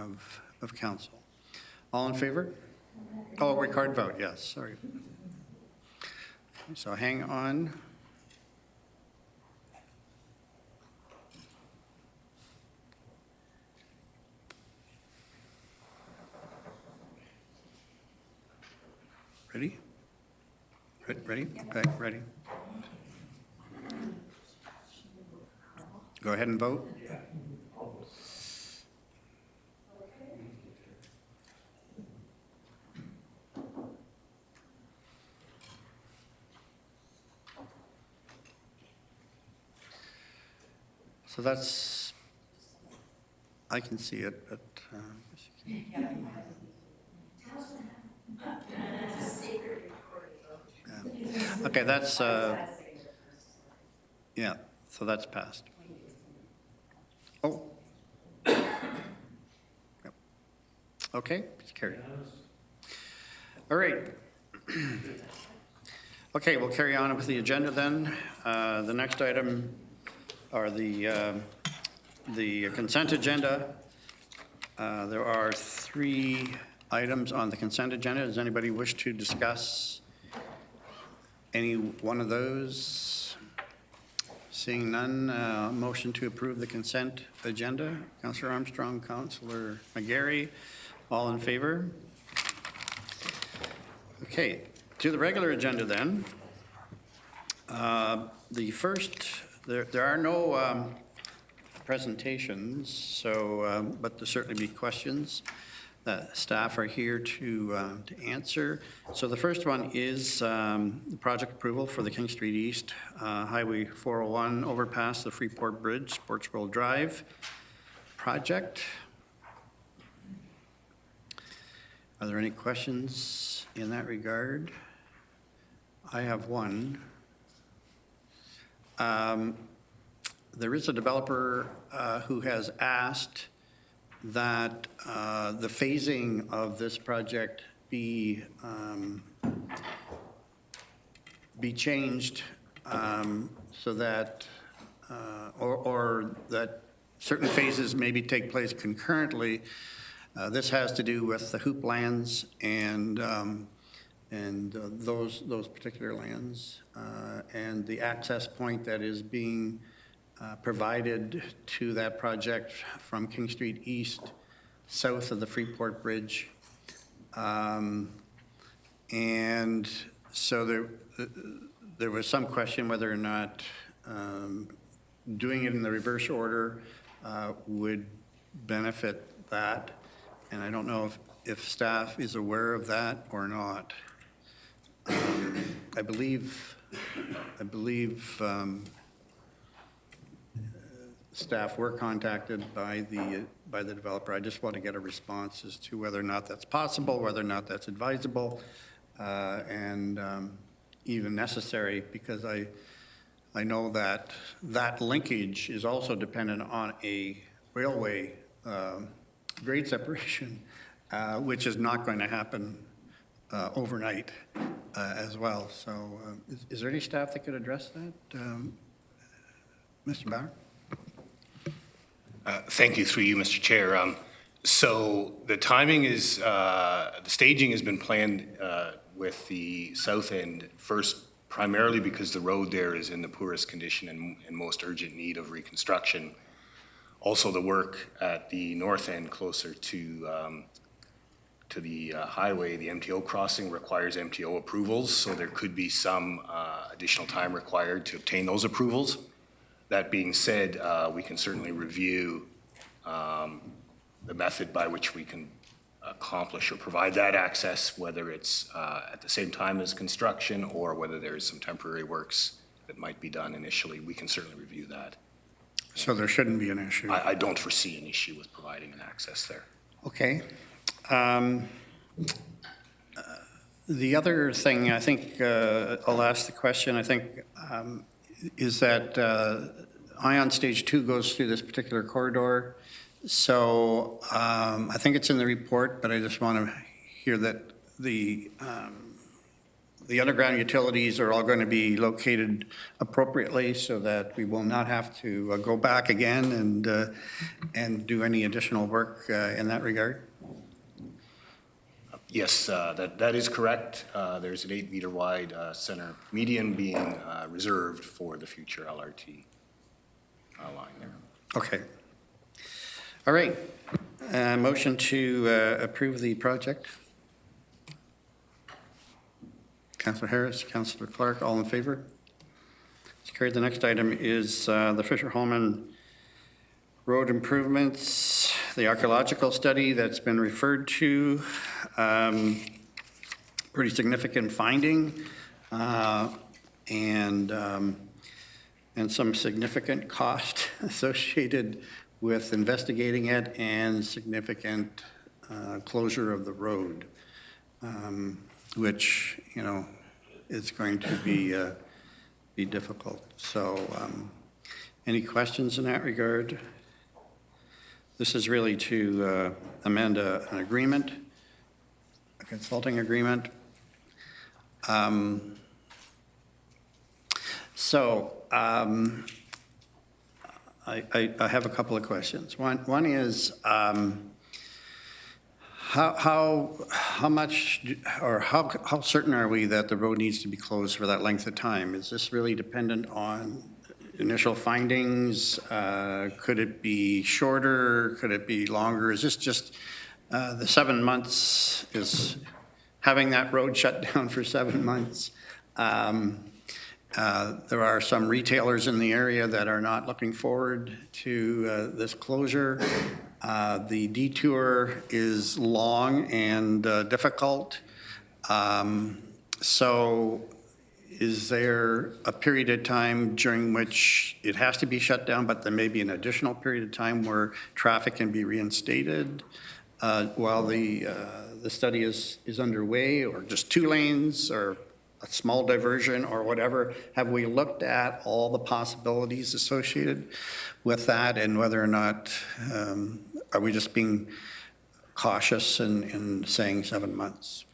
of council. All in favor? Oh, record vote, yes, sorry. So hang on. Ready? Ready? Okay, ready. Go ahead and vote. So that's, I can see it, but. Okay, that's, yeah, so that's passed. Oh. Yep. Okay, it's carried. All right. Okay, we'll carry on with the agenda then. The next item are the consent agenda. There are 3 items on the consent agenda. Does anybody wish to discuss any one of those? Seeing none, motion to approve the consent agenda. Councillor Armstrong, Councillor McGarry, all in favor? Okay, to the regular agenda then. The first, there are no presentations, so but there'll certainly be questions that staff are here to answer. So the first one is the project approval for the King Street East Highway 401 overpass, the Freeport Bridge, Sportsworld Drive project. Are there any questions in that regard? I have one. There is a developer who has asked that the phasing of this project be changed so that, or that certain phases maybe take place concurrently. This has to do with the hoop lands and those particular lands, and the access point that is being provided to that project from King Street East, south of the Freeport Bridge. And so there was some question whether or not doing it in the reverse order would benefit that. And I don't know if staff is aware of that or not. I believe staff were contacted by the developer. I just want to get a response as to whether or not that's possible, whether or not that's advisable, and even necessary, because I know that that linkage is also dependent on a railway grade separation, which is not going to happen overnight as well. So is there any staff that could address that? Mr. Bauer? Thank you, through you, Mr. Chair. So the timing is, the staging has been planned with the south end first, primarily because the road there is in the poorest condition and in most urgent need of reconstruction. Also, the work at the north end, closer to the highway, the MTO crossing requires MTO approvals, so there could be some additional time required to obtain those approvals. That being said, we can certainly review the method by which we can accomplish or provide that access, whether it's at the same time as construction or whether there is some temporary works that might be done initially. We can certainly review that. So there shouldn't be an issue? I don't foresee an issue with providing an access there. Okay. The other thing, I think, I'll ask the question, I think, is that Ion Stage 2 goes through this particular corridor. So I think it's in the report, but I just want to hear that the underground utilities are all going to be located appropriately so that we will not have to go back again and do any additional work in that regard. Yes, that is correct. There's an 8-meter wide center median being reserved for the future LRT line there. Okay. All right. Motion to approve the project. Councillor Harris, Councillor Clark, all in favor? It's carried. The next item is the Fischer-Hallman road improvements, the archaeological study that's been referred to. Pretty significant finding and some significant cost associated with investigating it and significant closure of the road, which, you know, is going to be difficult. So any questions in that regard? This is really to amend an agreement, a consulting agreement. I have a couple of questions. One is how much or how certain are we that the road needs to be closed for that length of time? Is this really dependent on initial findings? Could it be shorter? Could it be longer? Is this just the 7 months, is having that road shut down for 7 months? There are some retailers in the area that are not looking forward to this closure. The detour is long and difficult. So is there a period of time during which it has to be shut down, but there may be an additional period of time where traffic can be reinstated while the study is underway, or just 2 lanes, or a small diversion, or whatever? Have we looked at all the possibilities associated with that, and whether or not, are we just being cautious in saying 7 months?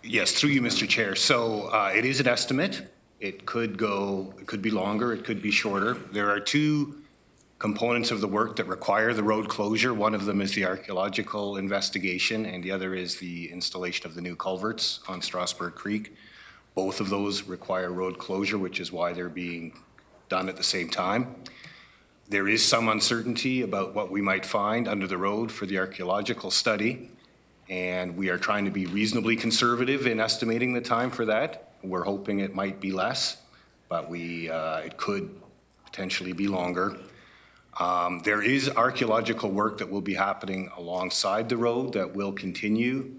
Yes, through you, Mr. Chair. So it is an estimate. It could be longer, it could be shorter. There are two components of the work that require the road closure. One of them is the archaeological investigation, and the other is the installation of the new culverts on Strasburg Creek. Both of those require road closure, which is why they're being done at the same time. There is some uncertainty about what we might find under the road for the archaeological study, and we are trying to be reasonably conservative in estimating the time for that. We're hoping it might be less, but it could potentially be longer. There is archaeological work that will be happening alongside the road that will continue.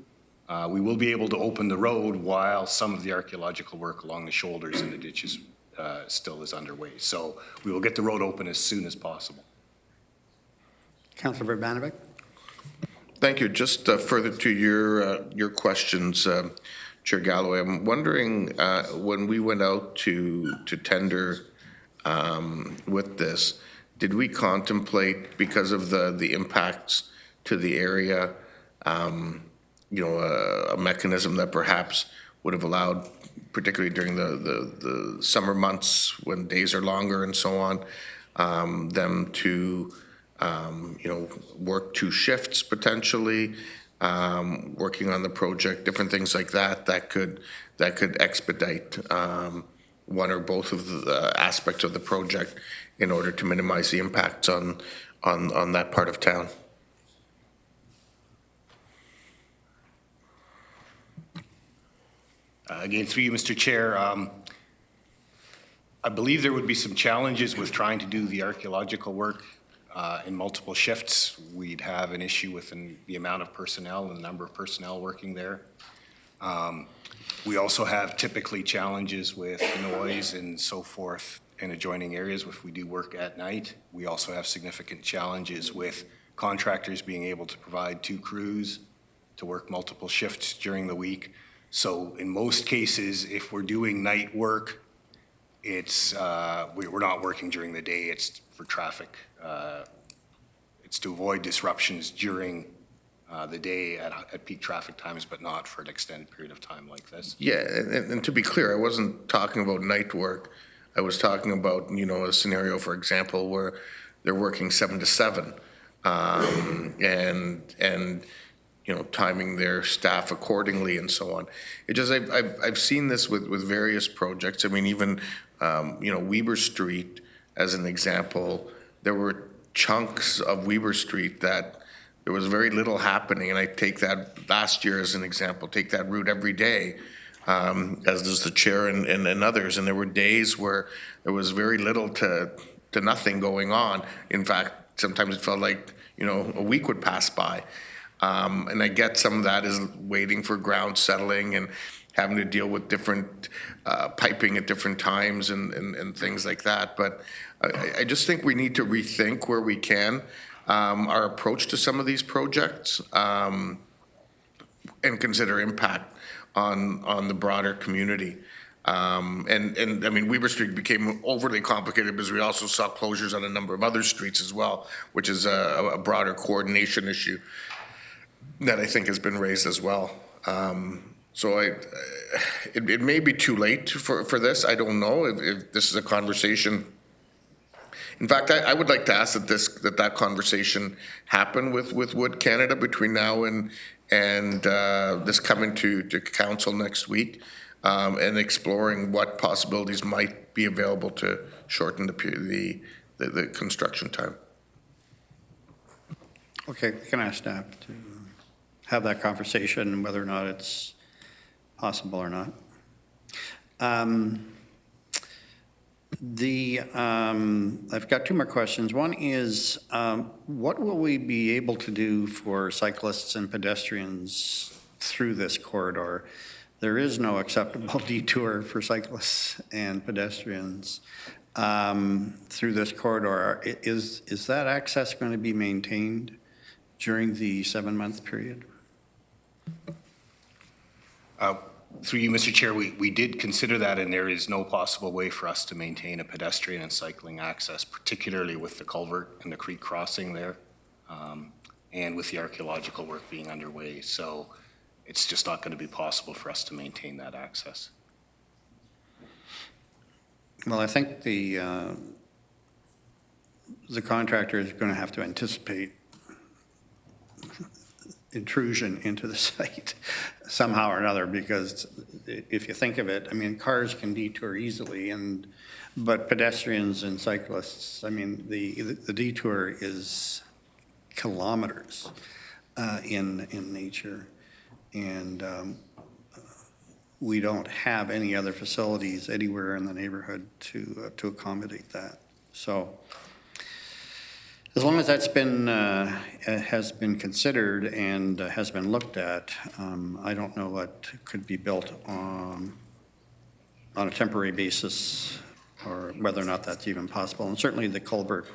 We will be able to open the road while some of the archaeological work along the shoulders and the ditches still is underway. So we will get the road open as soon as possible. Councillor Urbanovic? Thank you. Just further to your questions, Chair Galloway, I'm wondering when we went out to tender with this, did we contemplate, because of the impacts to the area, a mechanism that perhaps would have allowed, particularly during the summer months when days are longer and so on, them to work 2 shifts potentially, working on the project, different things like that could expedite one or both of the aspects of the project in order to minimize the impacts on that part of town. Again, through you, Mr. Chair, I believe there would be some challenges with trying to do the archaeological work in multiple shifts. We'd have an issue with the amount of personnel and the number of personnel working there. We also have typically challenges with noise and so forth in adjoining areas if we do work at night. We also have significant challenges with contractors being able to provide 2 crews to work multiple shifts during the week. So in most cases, if we're doing night work, we're not working during the day. It's for traffic. It's to avoid disruptions during the day at peak traffic times, but not for an extended period of time like this. Yeah, and to be clear, I wasn't talking about night work. I was talking about, a scenario, for example, where they're working 7 to 7, and timing their staff accordingly and so on. It just, I've seen this with various projects. I mean, even, Weber Street, as an example, there were chunks of Weber Street that there was very little happening, and I take that last year as an example, take that route every day, as does the chair and others, and there were days where there was very little to nothing going on. In fact, sometimes it felt like, a week would pass by. And I get some of that is waiting for ground settling and having to deal with different piping at different times and things like that. But I just think we need to rethink where we can our approach to some of these projects and consider impact on the broader community. And I mean, Weber Street became overly complicated because we also saw closures on a number of other streets as well, which is a broader coordination issue that I think has been raised as well. So it may be too late for this. I don't know if this is a conversation. In fact, I would like to ask that conversation happen with Wood Canada between now and this coming to council next week, and exploring what possibilities might be available to shorten the construction time. Okay, can I ask staff to have that conversation, whether or not it's possible or not? I've got 2 more questions. One is, what will we be able to do for cyclists and pedestrians through this corridor? There is no acceptable detour for cyclists and pedestrians through this corridor. Is that access going to be maintained during the 7-month period? Through you, Mr. Chair, we did consider that, and there is no possible way for us to maintain a pedestrian and cycling access, particularly with the culvert and the creek crossing there, and with the archaeological work being underway. So it's just not going to be possible for us to maintain that access. Well, I think the contractor is going to have to anticipate intrusion into the site somehow or another, because if you think of it, I mean, cars can detour easily, but pedestrians and cyclists, I mean, the detour is kilometers in nature, and we don't have any other facilities anywhere in the neighborhood to accommodate that. So as long as that's been has been considered and has been looked at, I don't know what could be built on a temporary basis, or whether or not that's even possible. And certainly the culvert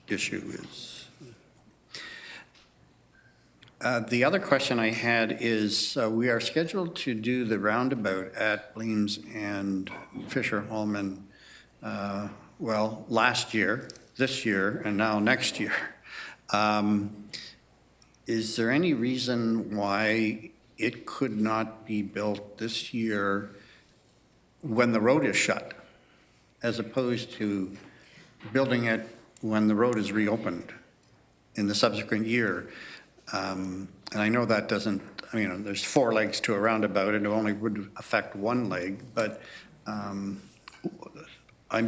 issue is. The other question I had is, we are scheduled to do the roundabout at Bleams and Fischer-Hallman, well, last year, this year, and now next year. Is there any reason why it could not be built this year when the road is shut, as opposed to building it when the road is reopened in the subsequent year? And I know that doesn't, you know, there's 4 legs to a roundabout, and it only would affect 1 leg, but I'm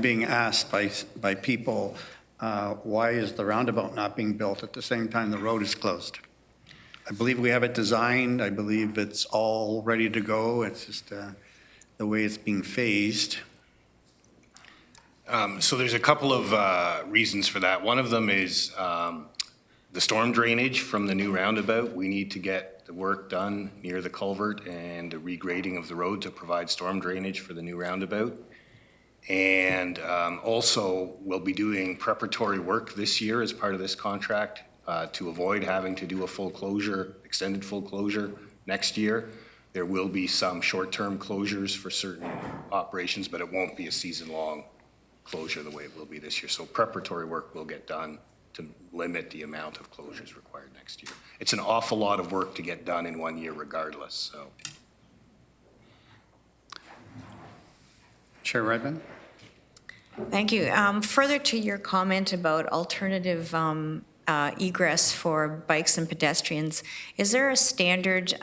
being asked by people, why is the roundabout not being built at the same time the road is closed? I believe we have it designed. I believe it's all ready to go. It's just the way it's being phased. So there's a couple of reasons for that. One of them is the storm drainage from the new roundabout. We need to get the work done near the culvert and the regrading of the road to provide storm drainage for the new roundabout. And also, we'll be doing preparatory work this year as part of this contract to avoid having to do a full closure, extended full closure next year. There will be some short-term closures for certain operations, but it won't be a season-long closure the way it will be this year. So preparatory work will get done to limit the amount of closures required next year. It's an awful lot of work to get done in 1 year regardless, so. Chair Redmond? Thank you. Further to your comment about alternative egress for bikes and pedestrians, is there a standard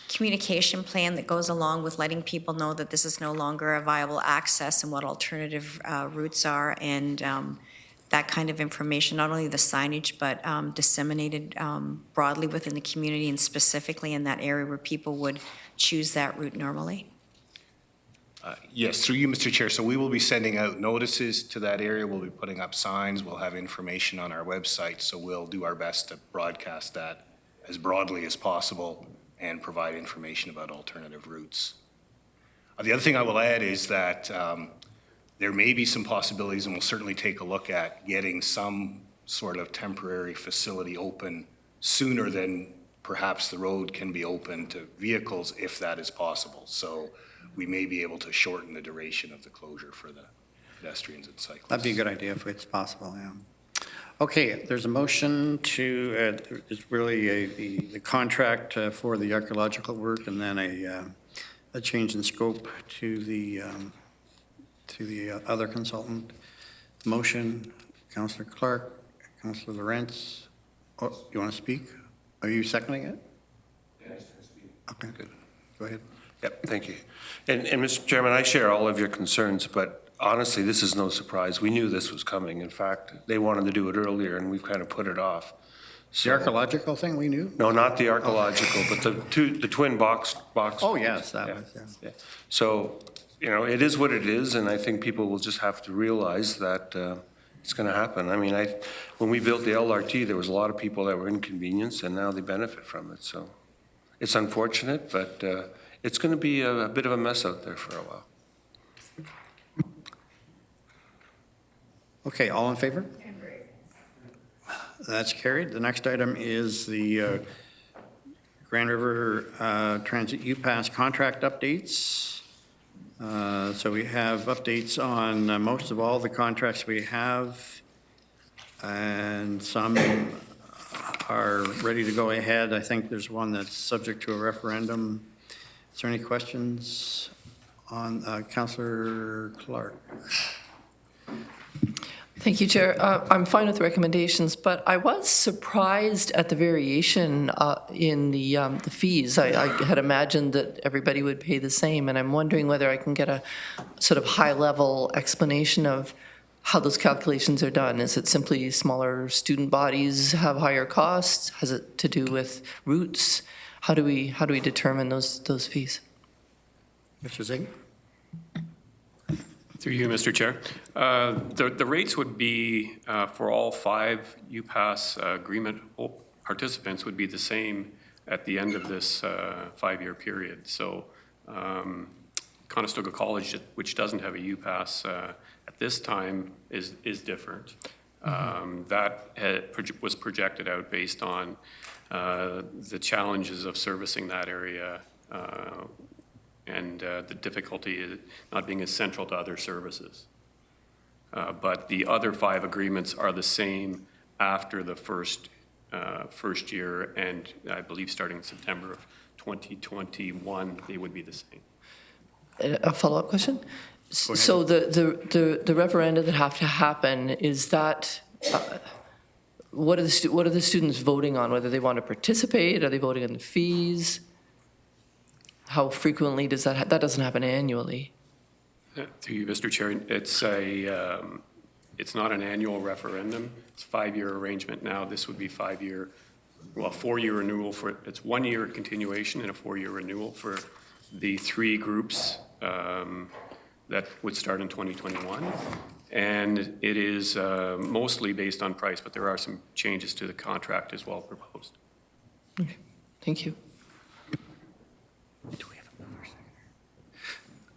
communication plan that goes along with letting people know that this is no longer a viable access and what alternative routes are, and that kind of information, not only the signage, but disseminated broadly within the community and specifically in that area where people would choose that route normally? Yes, through you, Mr. Chair. So we will be sending out notices to that area. We'll be putting up signs. We'll have information on our website. So we'll do our best to broadcast that as broadly as possible and provide information about alternative routes. The other thing I will add is that there may be some possibilities, and we'll certainly take a look at getting some sort of temporary facility open sooner than perhaps the road can be open to vehicles, if that is possible. So we may be able to shorten the duration of the closure for the pedestrians and cyclists. That'd be a good idea if it's possible, yeah. Okay, there's a motion to, it's really the contract for the archaeological work, and then a change in scope to the other consultant. Motion, Councillor Clark, Councillor Lawrence. Oh, you want to speak? Are you seconding it? Yes, I speak. Okay, good. Go ahead. Yep, thank you. And Mr. Chairman, I share all of your concerns, but honestly, this is no surprise. We knew this was coming. In fact, they wanted to do it earlier, and we've kind of put it off. The archaeological thing we knew? No, not the archaeological, but the twin box. Oh, yes, that was, yeah. So, you know, it is what it is, and I think people will just have to realize that it's going to happen. I mean, when we built the LRT, there was a lot of people that were inconvenienced, and now they benefit from it. So it's unfortunate, but it's going to be a bit of a mess out there for a while. Okay, all in favor? That's carried. The next item is the Grand River Transit U-Pass contract updates. So we have updates on most of all the contracts we have, and some are ready to go ahead. I think there's one that's subject to a referendum. Is there any questions on Councillor Clark. Thank you, Chair. I'm fine with the recommendations, but I was surprised at the variation in the fees. I had imagined that everybody would pay the same, and I'm wondering whether I can get a sort of high-level explanation of how those calculations are done. Is it simply smaller student bodies have higher costs? Has it to do with routes? How do we determine those fees? Mr. Zing? Through you, Mr. Chair. The rates would be, for all 5 UPass agreement participants, would be the same at the end of this 5-year period. So Conestoga College, which doesn't have a UPass at this time, is different. That was projected out based on the challenges of servicing that area and the difficulty not being as central to other services. But the other 5 agreements are the same after the first year, and I believe starting in September of 2021, they would be the same. A follow-up question? So the referenda that have to happen, is that, what are the students voting on? Whether they want to participate? Are they voting on the fees? How frequently does that doesn't happen annually? Through you, Mr. Chair, it's not an annual referendum. It's a 5-year arrangement now. This would be 4-year renewal it's 1 year continuation and a 4-year renewal for the 3 groups that would start in 2021. And it is mostly based on price, but there are some changes to the contract as well proposed. Okay. Thank you.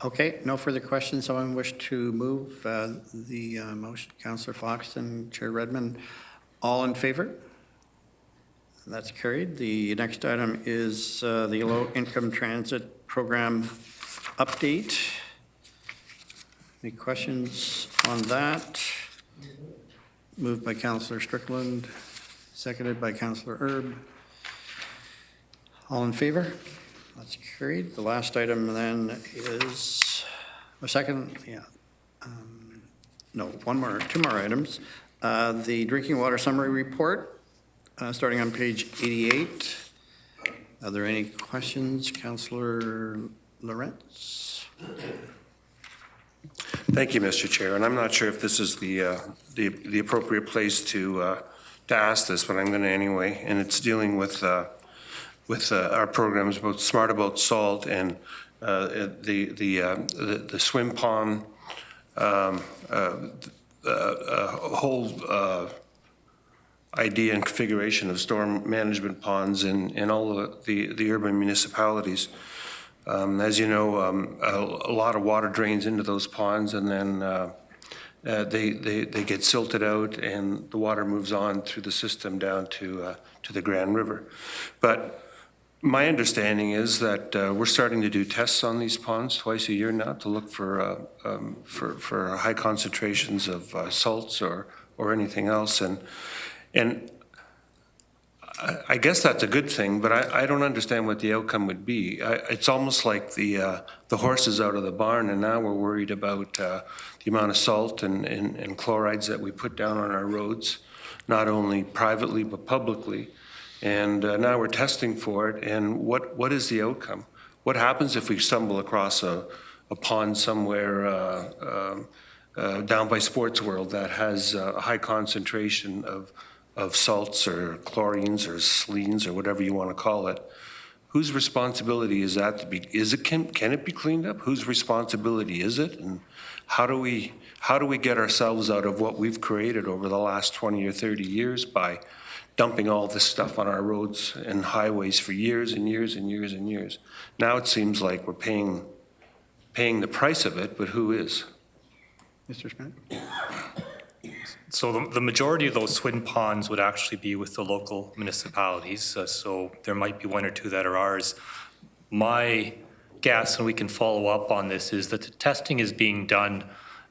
Okay, no further questions. Someone wish to move the motion? Councillor Foxton, Chair Redmond. All in favor? That's carried. The next item is the low-income transit program update. Any questions on that? Moved by Councillor Strickland, seconded by Councillor Erb. All in favor? That's carried. The last item then is a second, no, two more items. The drinking water summary report, starting on page 88. Are there any questions? Councillor Lawrence? Thank you, Mr. Chair, and I'm not sure if this is the appropriate place to ask this, but I'm going to anyway, and it's dealing with our programs about Smart About Salt and the swim pond, whole idea and configuration of storm management ponds in all of the urban municipalities. As you know, a lot of water drains into those ponds, and then they get silted out, and the water moves on through the system down to the Grand River. But my understanding is that we're starting to do tests on these ponds twice a year now to look for high concentrations of salts or anything else, and I guess that's a good thing, but I don't understand what the outcome would be. It's almost like the horse is out of the barn, and now we're worried about the amount of salt and chlorides that we put down on our roads, not only privately but publicly. And now we're testing for it, and what is the outcome? What happens if we stumble across a pond somewhere down by Sportsworld that has a high concentration of salts or chlorines or sleens or whatever you want to call it? Whose responsibility is that to be? Can it be cleaned up? Whose responsibility is it? And how do we get ourselves out of what we've created over the last 20 or 30 years by dumping all this stuff on our roads and highways for years and years and years and years? Now it seems like we're paying the price of it, but who is? Mr. Smith? So the majority of those swim ponds would actually be with the local municipalities. So there might be 1 or 2 that are ours. My guess, and we can follow up on this, is that the testing is being done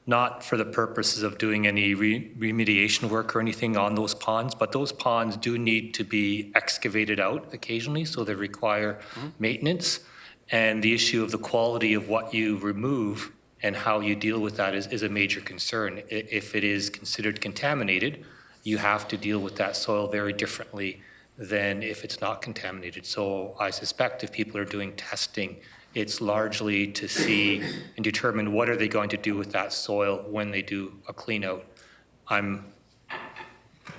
not for the purposes of doing any remediation work or anything on those ponds, but those ponds do need to be excavated out occasionally, so they require maintenance. And the issue of the quality of what you remove and how you deal with that is a major concern. If it is considered contaminated, you have to deal with that soil very differently than if it's not contaminated. So I suspect if people are doing testing, it's largely to see and determine what are they going to do with that soil when they do a clean out. I'm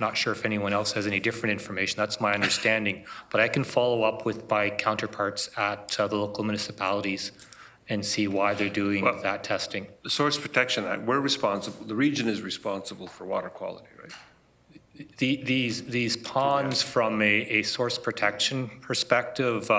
not sure if anyone else has any different information. That's my understanding. But I can follow up with my counterparts at the local municipalities and see why they're doing that testing. The Source Protection Act, we're responsible, the region is responsible for water quality, right? These ponds, from a source protection perspective,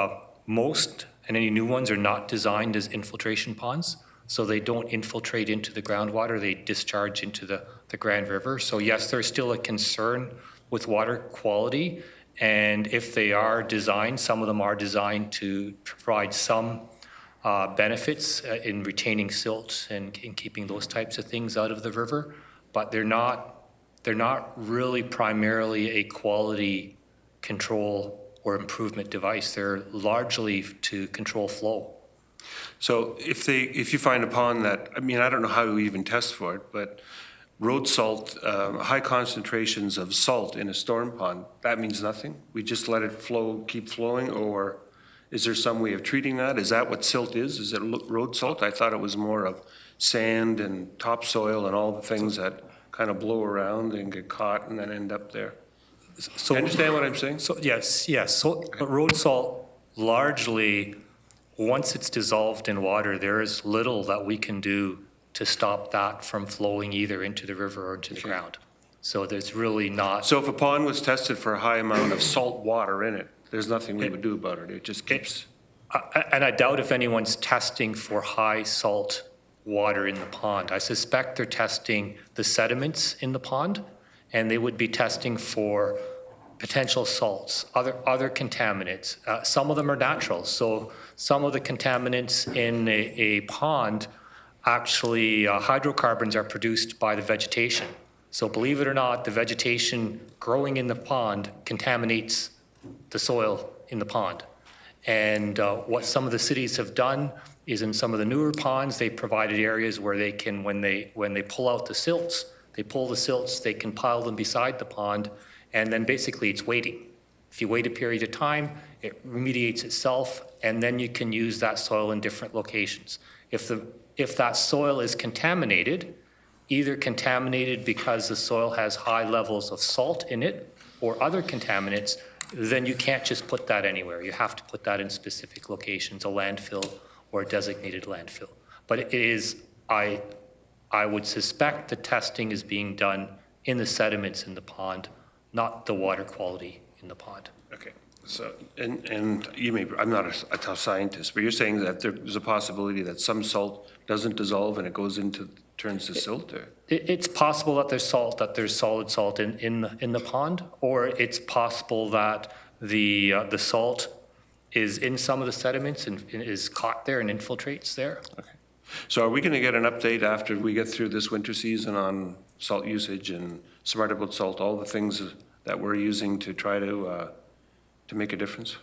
most and any new ones are not designed as infiltration ponds. So they don't infiltrate into the groundwater, they discharge into the Grand River. So yes, there's still a concern with water quality. And if they are designed, some of them are designed to provide some benefits in retaining silt and in keeping those types of things out of the river, but they're not really primarily a quality control or improvement device. They're largely to control flow. So if you find a pond that, I mean, I don't know how you even test for it, but road salt, high concentrations of salt in a storm pond, that means nothing? We just let it flow, keep flowing, or is there some way of treating that? Is that what silt is? Is it road salt? I thought it was more of sand and topsoil and all the things that kind of blow around and get caught and then end up there. So, you understand what I'm saying? So yes. So road salt, largely, once it's dissolved in water, there is little that we can do to stop that from flowing either into the river or into the ground. So there's really not. So if a pond was tested for a high amount of salt water in it, there's nothing we would do about it. It just keeps. And I doubt if anyone's testing for high salt water in the pond. I suspect they're testing the sediments in the pond, and they would be testing for potential salts, other contaminants. Some of them are natural. So some of the contaminants in a pond, actually hydrocarbons are produced by the vegetation. So believe it or not, the vegetation growing in the pond contaminates the soil in the pond. And what some of the cities have done is in some of the newer ponds, they provided areas where they can, when they pull out the silts, they pull the silts, they can pile them beside the pond, and then basically it's waiting. If you wait a period of time, it remediates itself, and then you can use that soil in different locations. If that soil is contaminated, either contaminated because the soil has high levels of salt in it or other contaminants, then you can't just put that anywhere. You have to put that in specific locations, a landfill or a designated landfill. But it is, I would suspect the testing is being done in the sediments in the pond, not the water quality in the pond. Okay. So, and you may, I'm not a tough scientist, but you're saying that there's a possibility that some salt doesn't dissolve and it goes into, turns to silt? Or? It's possible that there's salt, that there's solid salt in the pond, or it's possible that the salt is in some of the sediments and is caught there and infiltrates there. Okay. So are we going to get an update after we get through this winter season on salt usage and smart about salt, all the things that we're using to try to make a difference?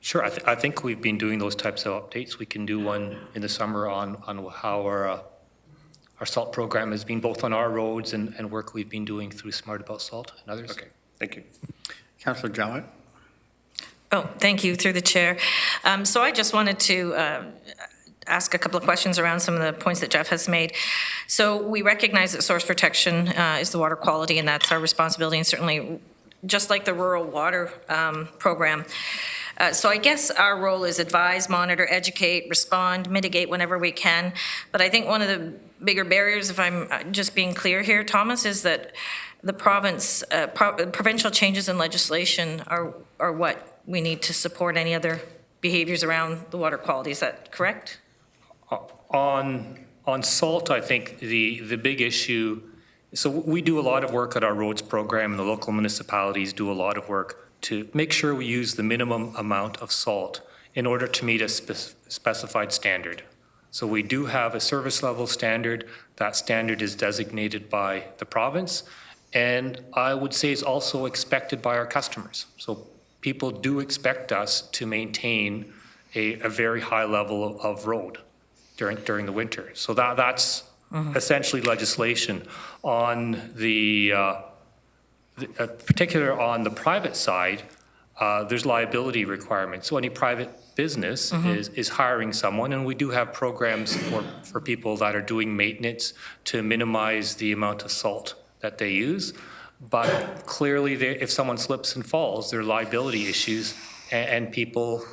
Sure, I think we've been doing those types of updates. We can do one in the summer on how our salt program has been both on our roads and work we've been doing through Smart About Salt and others. Okay, thank you. Councillor Jowett. Oh, thank you, through the chair. So I just wanted to ask a couple of questions around some of the points that Jeff has made. So we recognize that source protection is the water quality, and that's our responsibility, and certainly just like the rural water program. So I guess our role is advise, monitor, educate, respond, mitigate whenever we can. But I think one of the bigger barriers, if I'm just being clear here, Thomas, is that the province, provincial changes in legislation are what we need to support any other behaviors around the water quality. Is that correct? On salt, I think the big issue, so we do a lot of work at our roads program, and the local municipalities do a lot of work to make sure we use the minimum amount of salt in order to meet a specified standard. So we do have a service level standard. That standard is designated by the province, and I would say is also expected by our customers. So people do expect us to maintain a very high level of road during the winter. So that's essentially legislation. On the, particular on the private side, there's liability requirements. So any private business is hiring someone, and we do have programs for people that are doing maintenance to minimize the amount of salt that they use. But clearly, if someone slips and falls, there are liability issues, and people,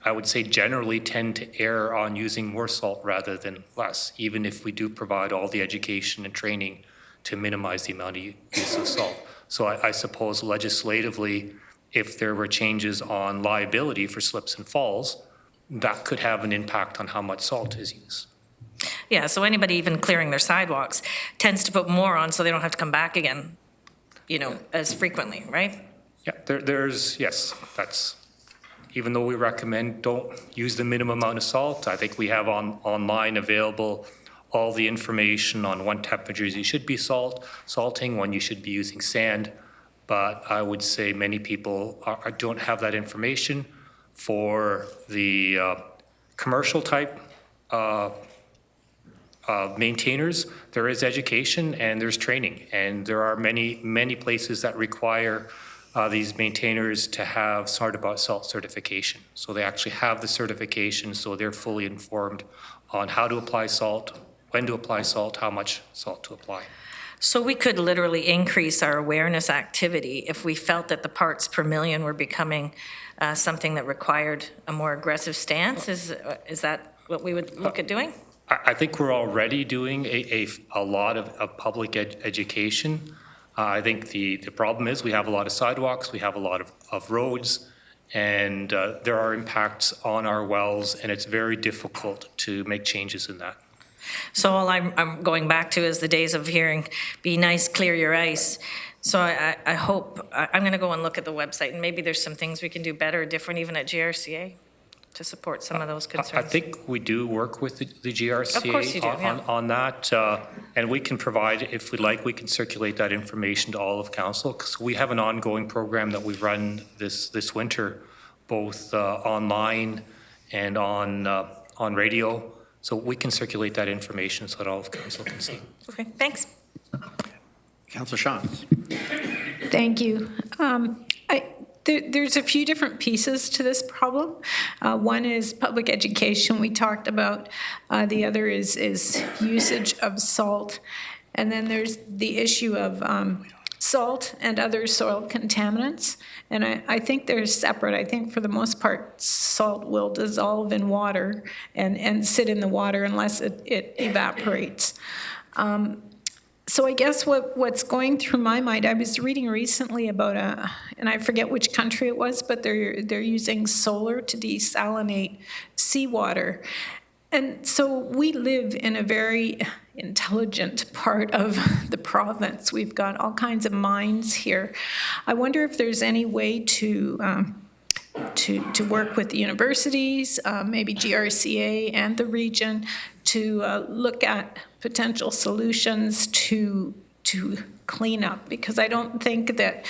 I would say, generally tend to err on using more salt rather than less, even if we do provide all the education and training to minimize the amount of use of salt. So I suppose legislatively, if there were changes on liability for slips and falls, that could have an impact on how much salt is used. Yeah, so anybody even clearing their sidewalks tends to put more on so they don't have to come back again, as frequently, right? Yeah, yes, that's, even though we recommend don't use the minimum amount of salt, I think we have online available all the information on what temperatures you should be salting, when you should be using sand. But I would say many people don't have that information. For the commercial type maintainers, there is education and there's training. And there are many places that require these maintainers to have Smartabout salt certification. So they actually have the certification, so they're fully informed on how to apply salt, when to apply salt, how much salt to apply. So we could literally increase our awareness activity if we felt that the parts per million were becoming something that required a more aggressive stance. Is that what we would look at doing? I think we're already doing a lot of public education. I think the problem is we have a lot of sidewalks, we have a lot of roads, and there are impacts on our wells, and it's very difficult to make changes in that. So all I'm going back to is the days of hearing, be nice, clear your ice. So I hope, I'm going to go and look at the website, and maybe there's some things we can do better or different even at GRCA to support some of those concerns. I think we do work with the GRCA Of course you do, on that, and we can provide, if we like, we can circulate that information to all of council, because we have an ongoing program that we've run this winter, both online and on radio. So we can circulate that information so that all of council can see. Okay, thanks. Councillor Shaw. Thank you. There's a few different pieces to this problem. One is public education we talked about. The other is usage of salt. And then there's the issue of salt and other soil contaminants. And I think they're separate. I think for the most part, salt will dissolve in water and sit in the water unless it evaporates. So I guess what's going through my mind, I was reading recently about and I forget which country it was, but they're using solar to desalinate seawater. And so we live in a very intelligent part of the province. We've got all kinds of mines here. I wonder if there's any way to work with the universities, maybe GRCA and the region, to look at potential solutions to clean up, because I don't think that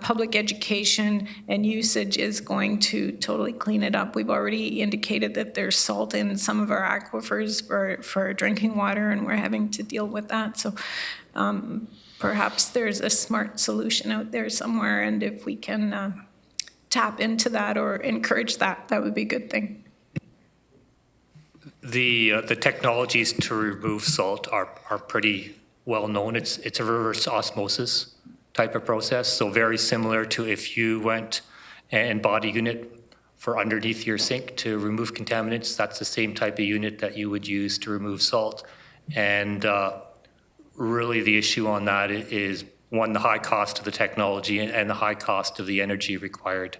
public education and usage is going to totally clean it up. We've already indicated that there's salt in some of our aquifers for drinking water, and we're having to deal with that. So perhaps there's a smart solution out there somewhere, and if we can tap into that or encourage that, that would be a good thing. The technologies to remove salt are pretty well known. It's a reverse osmosis type of process, so very similar to if you went and bought a unit for underneath your sink to remove contaminants. That's the same type of unit that you would use to remove salt. And really the issue on that is, one, the high cost of the technology and the high cost of the energy required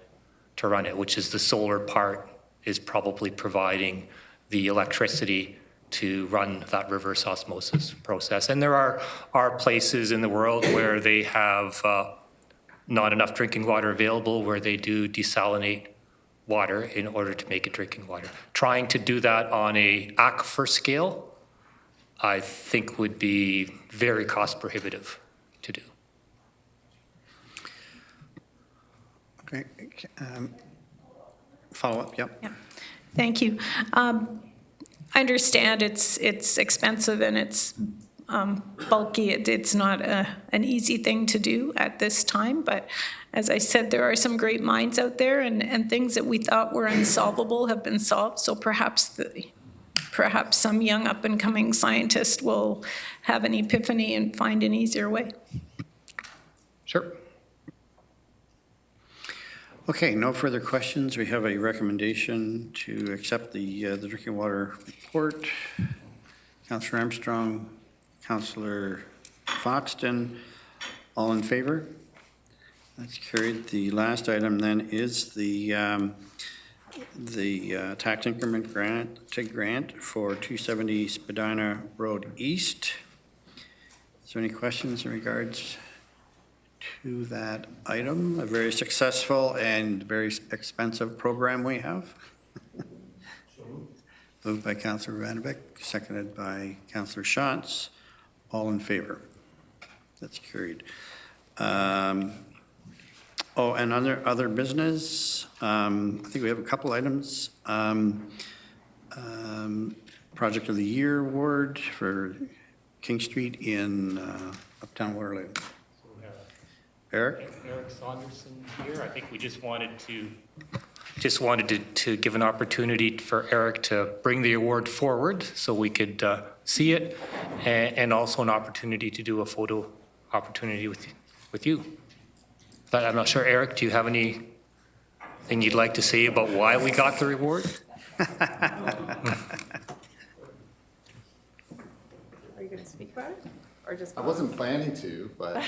to run it, which is the solar part is probably providing the electricity to run that reverse osmosis process. And there are places in the world where they have not enough drinking water available, where they do desalinate water in order to make it drinking water. Trying to do that on a aquifer scale, I think would be very cost prohibitive to do. Okay. Follow up, yep. Thank you. I understand it's expensive and it's bulky. It's not an easy thing to do at this time, but as I said, there are some great minds out there, and things that we thought were unsolvable have been solved. So perhaps some young up-and-coming scientist will have an epiphany and find an easier way. Sure. Okay, no further questions. We have a recommendation to accept the drinking water report. Councillor Armstrong, Councillor Foxton, all in favor? That's carried. The last item then is the tax increment grant for 270 Spadina Road East. Is there any questions in regards to that item? A very successful and very expensive program we have. Moved by Councillor Vanderbeek, seconded by Councillor Schatz. All in favor? That's carried. And other business, I think we have a couple items. Project of the Year Award for King Street in Uptown Waterloo. Eric? Eric Saunderson here. I think we just wanted to give an opportunity for Eric to bring the award forward so we could see it, and also an opportunity to do a photo opportunity with you. But I'm not sure, Eric, do you have anything you'd like to say about why we got the reward? Are you going to speak about it? Or just I wasn't planning to, but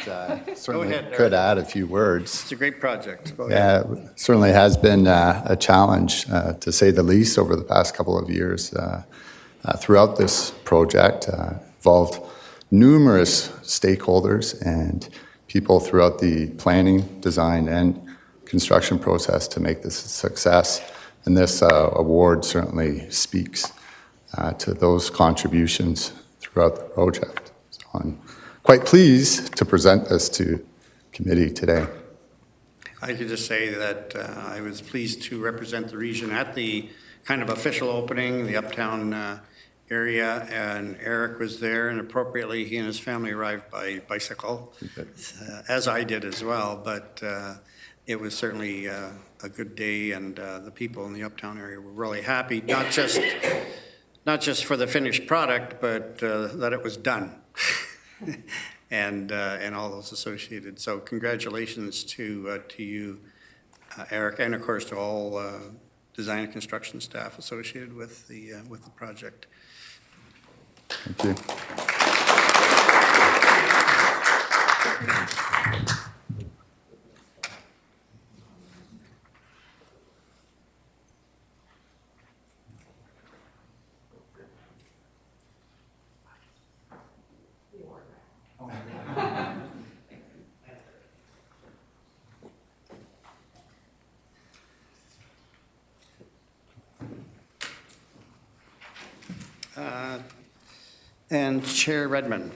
certainly Go ahead, could Eric. add a few words. It's a great project. Go ahead. Yeah, it certainly has been a challenge, to say the least, over the past couple of years. Throughout this project, involved numerous stakeholders and people throughout the planning, design, and construction process to make this a success. And this award certainly speaks to those contributions throughout the project. So I'm quite pleased to present this to committee today. I could just say that I was pleased to represent the region at the kind of official opening, the Uptown area, and Eric was there, and appropriately he and his family arrived by bicycle, as I did as well, but it was certainly a good day, and the people in the Uptown area were really happy, not just for the finished product, but that it was done. and all those associated. So congratulations to you, Eric, and of course to all design and construction staff associated with the project. Thank you. And Chair Redmond.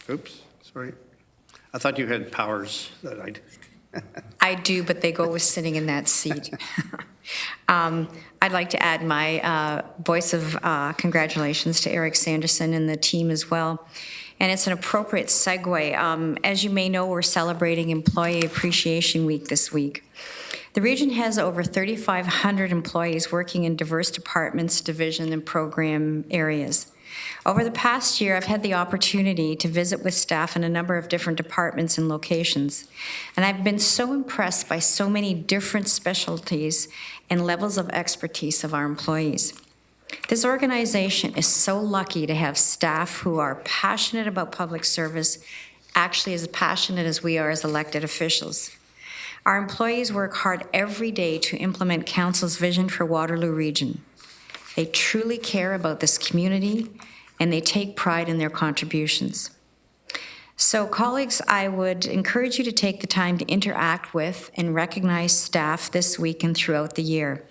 Oops, sorry. I thought you had powers that I I do, but they go with sitting in that seat. I'd like to add my voice of congratulations to Eric Sanderson and the team as well. And it's an appropriate segue. As you may know, we're celebrating Employee Appreciation Week this week. The region has over 3,500 employees working in diverse departments, division, and program areas. Over the past year, I've had the opportunity to visit with staff in a number of different departments and locations, and I've been so impressed by so many different specialties and levels of expertise of our employees. This organization is so lucky to have staff who are passionate about public service, actually as passionate as we are as elected officials. Our employees work hard every day to implement Council's vision for Waterloo Region. They truly care about this community, and they take pride in their contributions. So, colleagues, I would encourage you to take the time to interact with and recognize staff this week and throughout the year.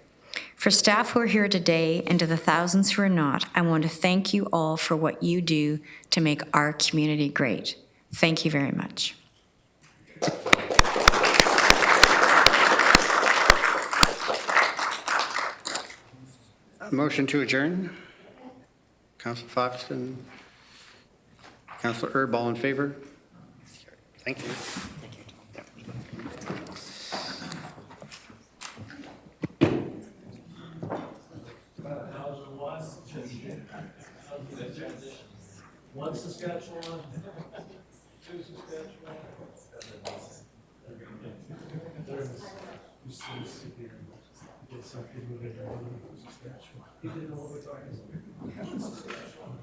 For staff who are here today and to the thousands who are not, I want to thank you all for what you do to make our community great. Thank you very much. Motion to adjourn. Councillor Foxton, Councillor Erb, all in favor? Thank you. One Saskatchewan, two Saskatchewan. Get something moving around in Saskatchewan. You didn't know what we're talking about.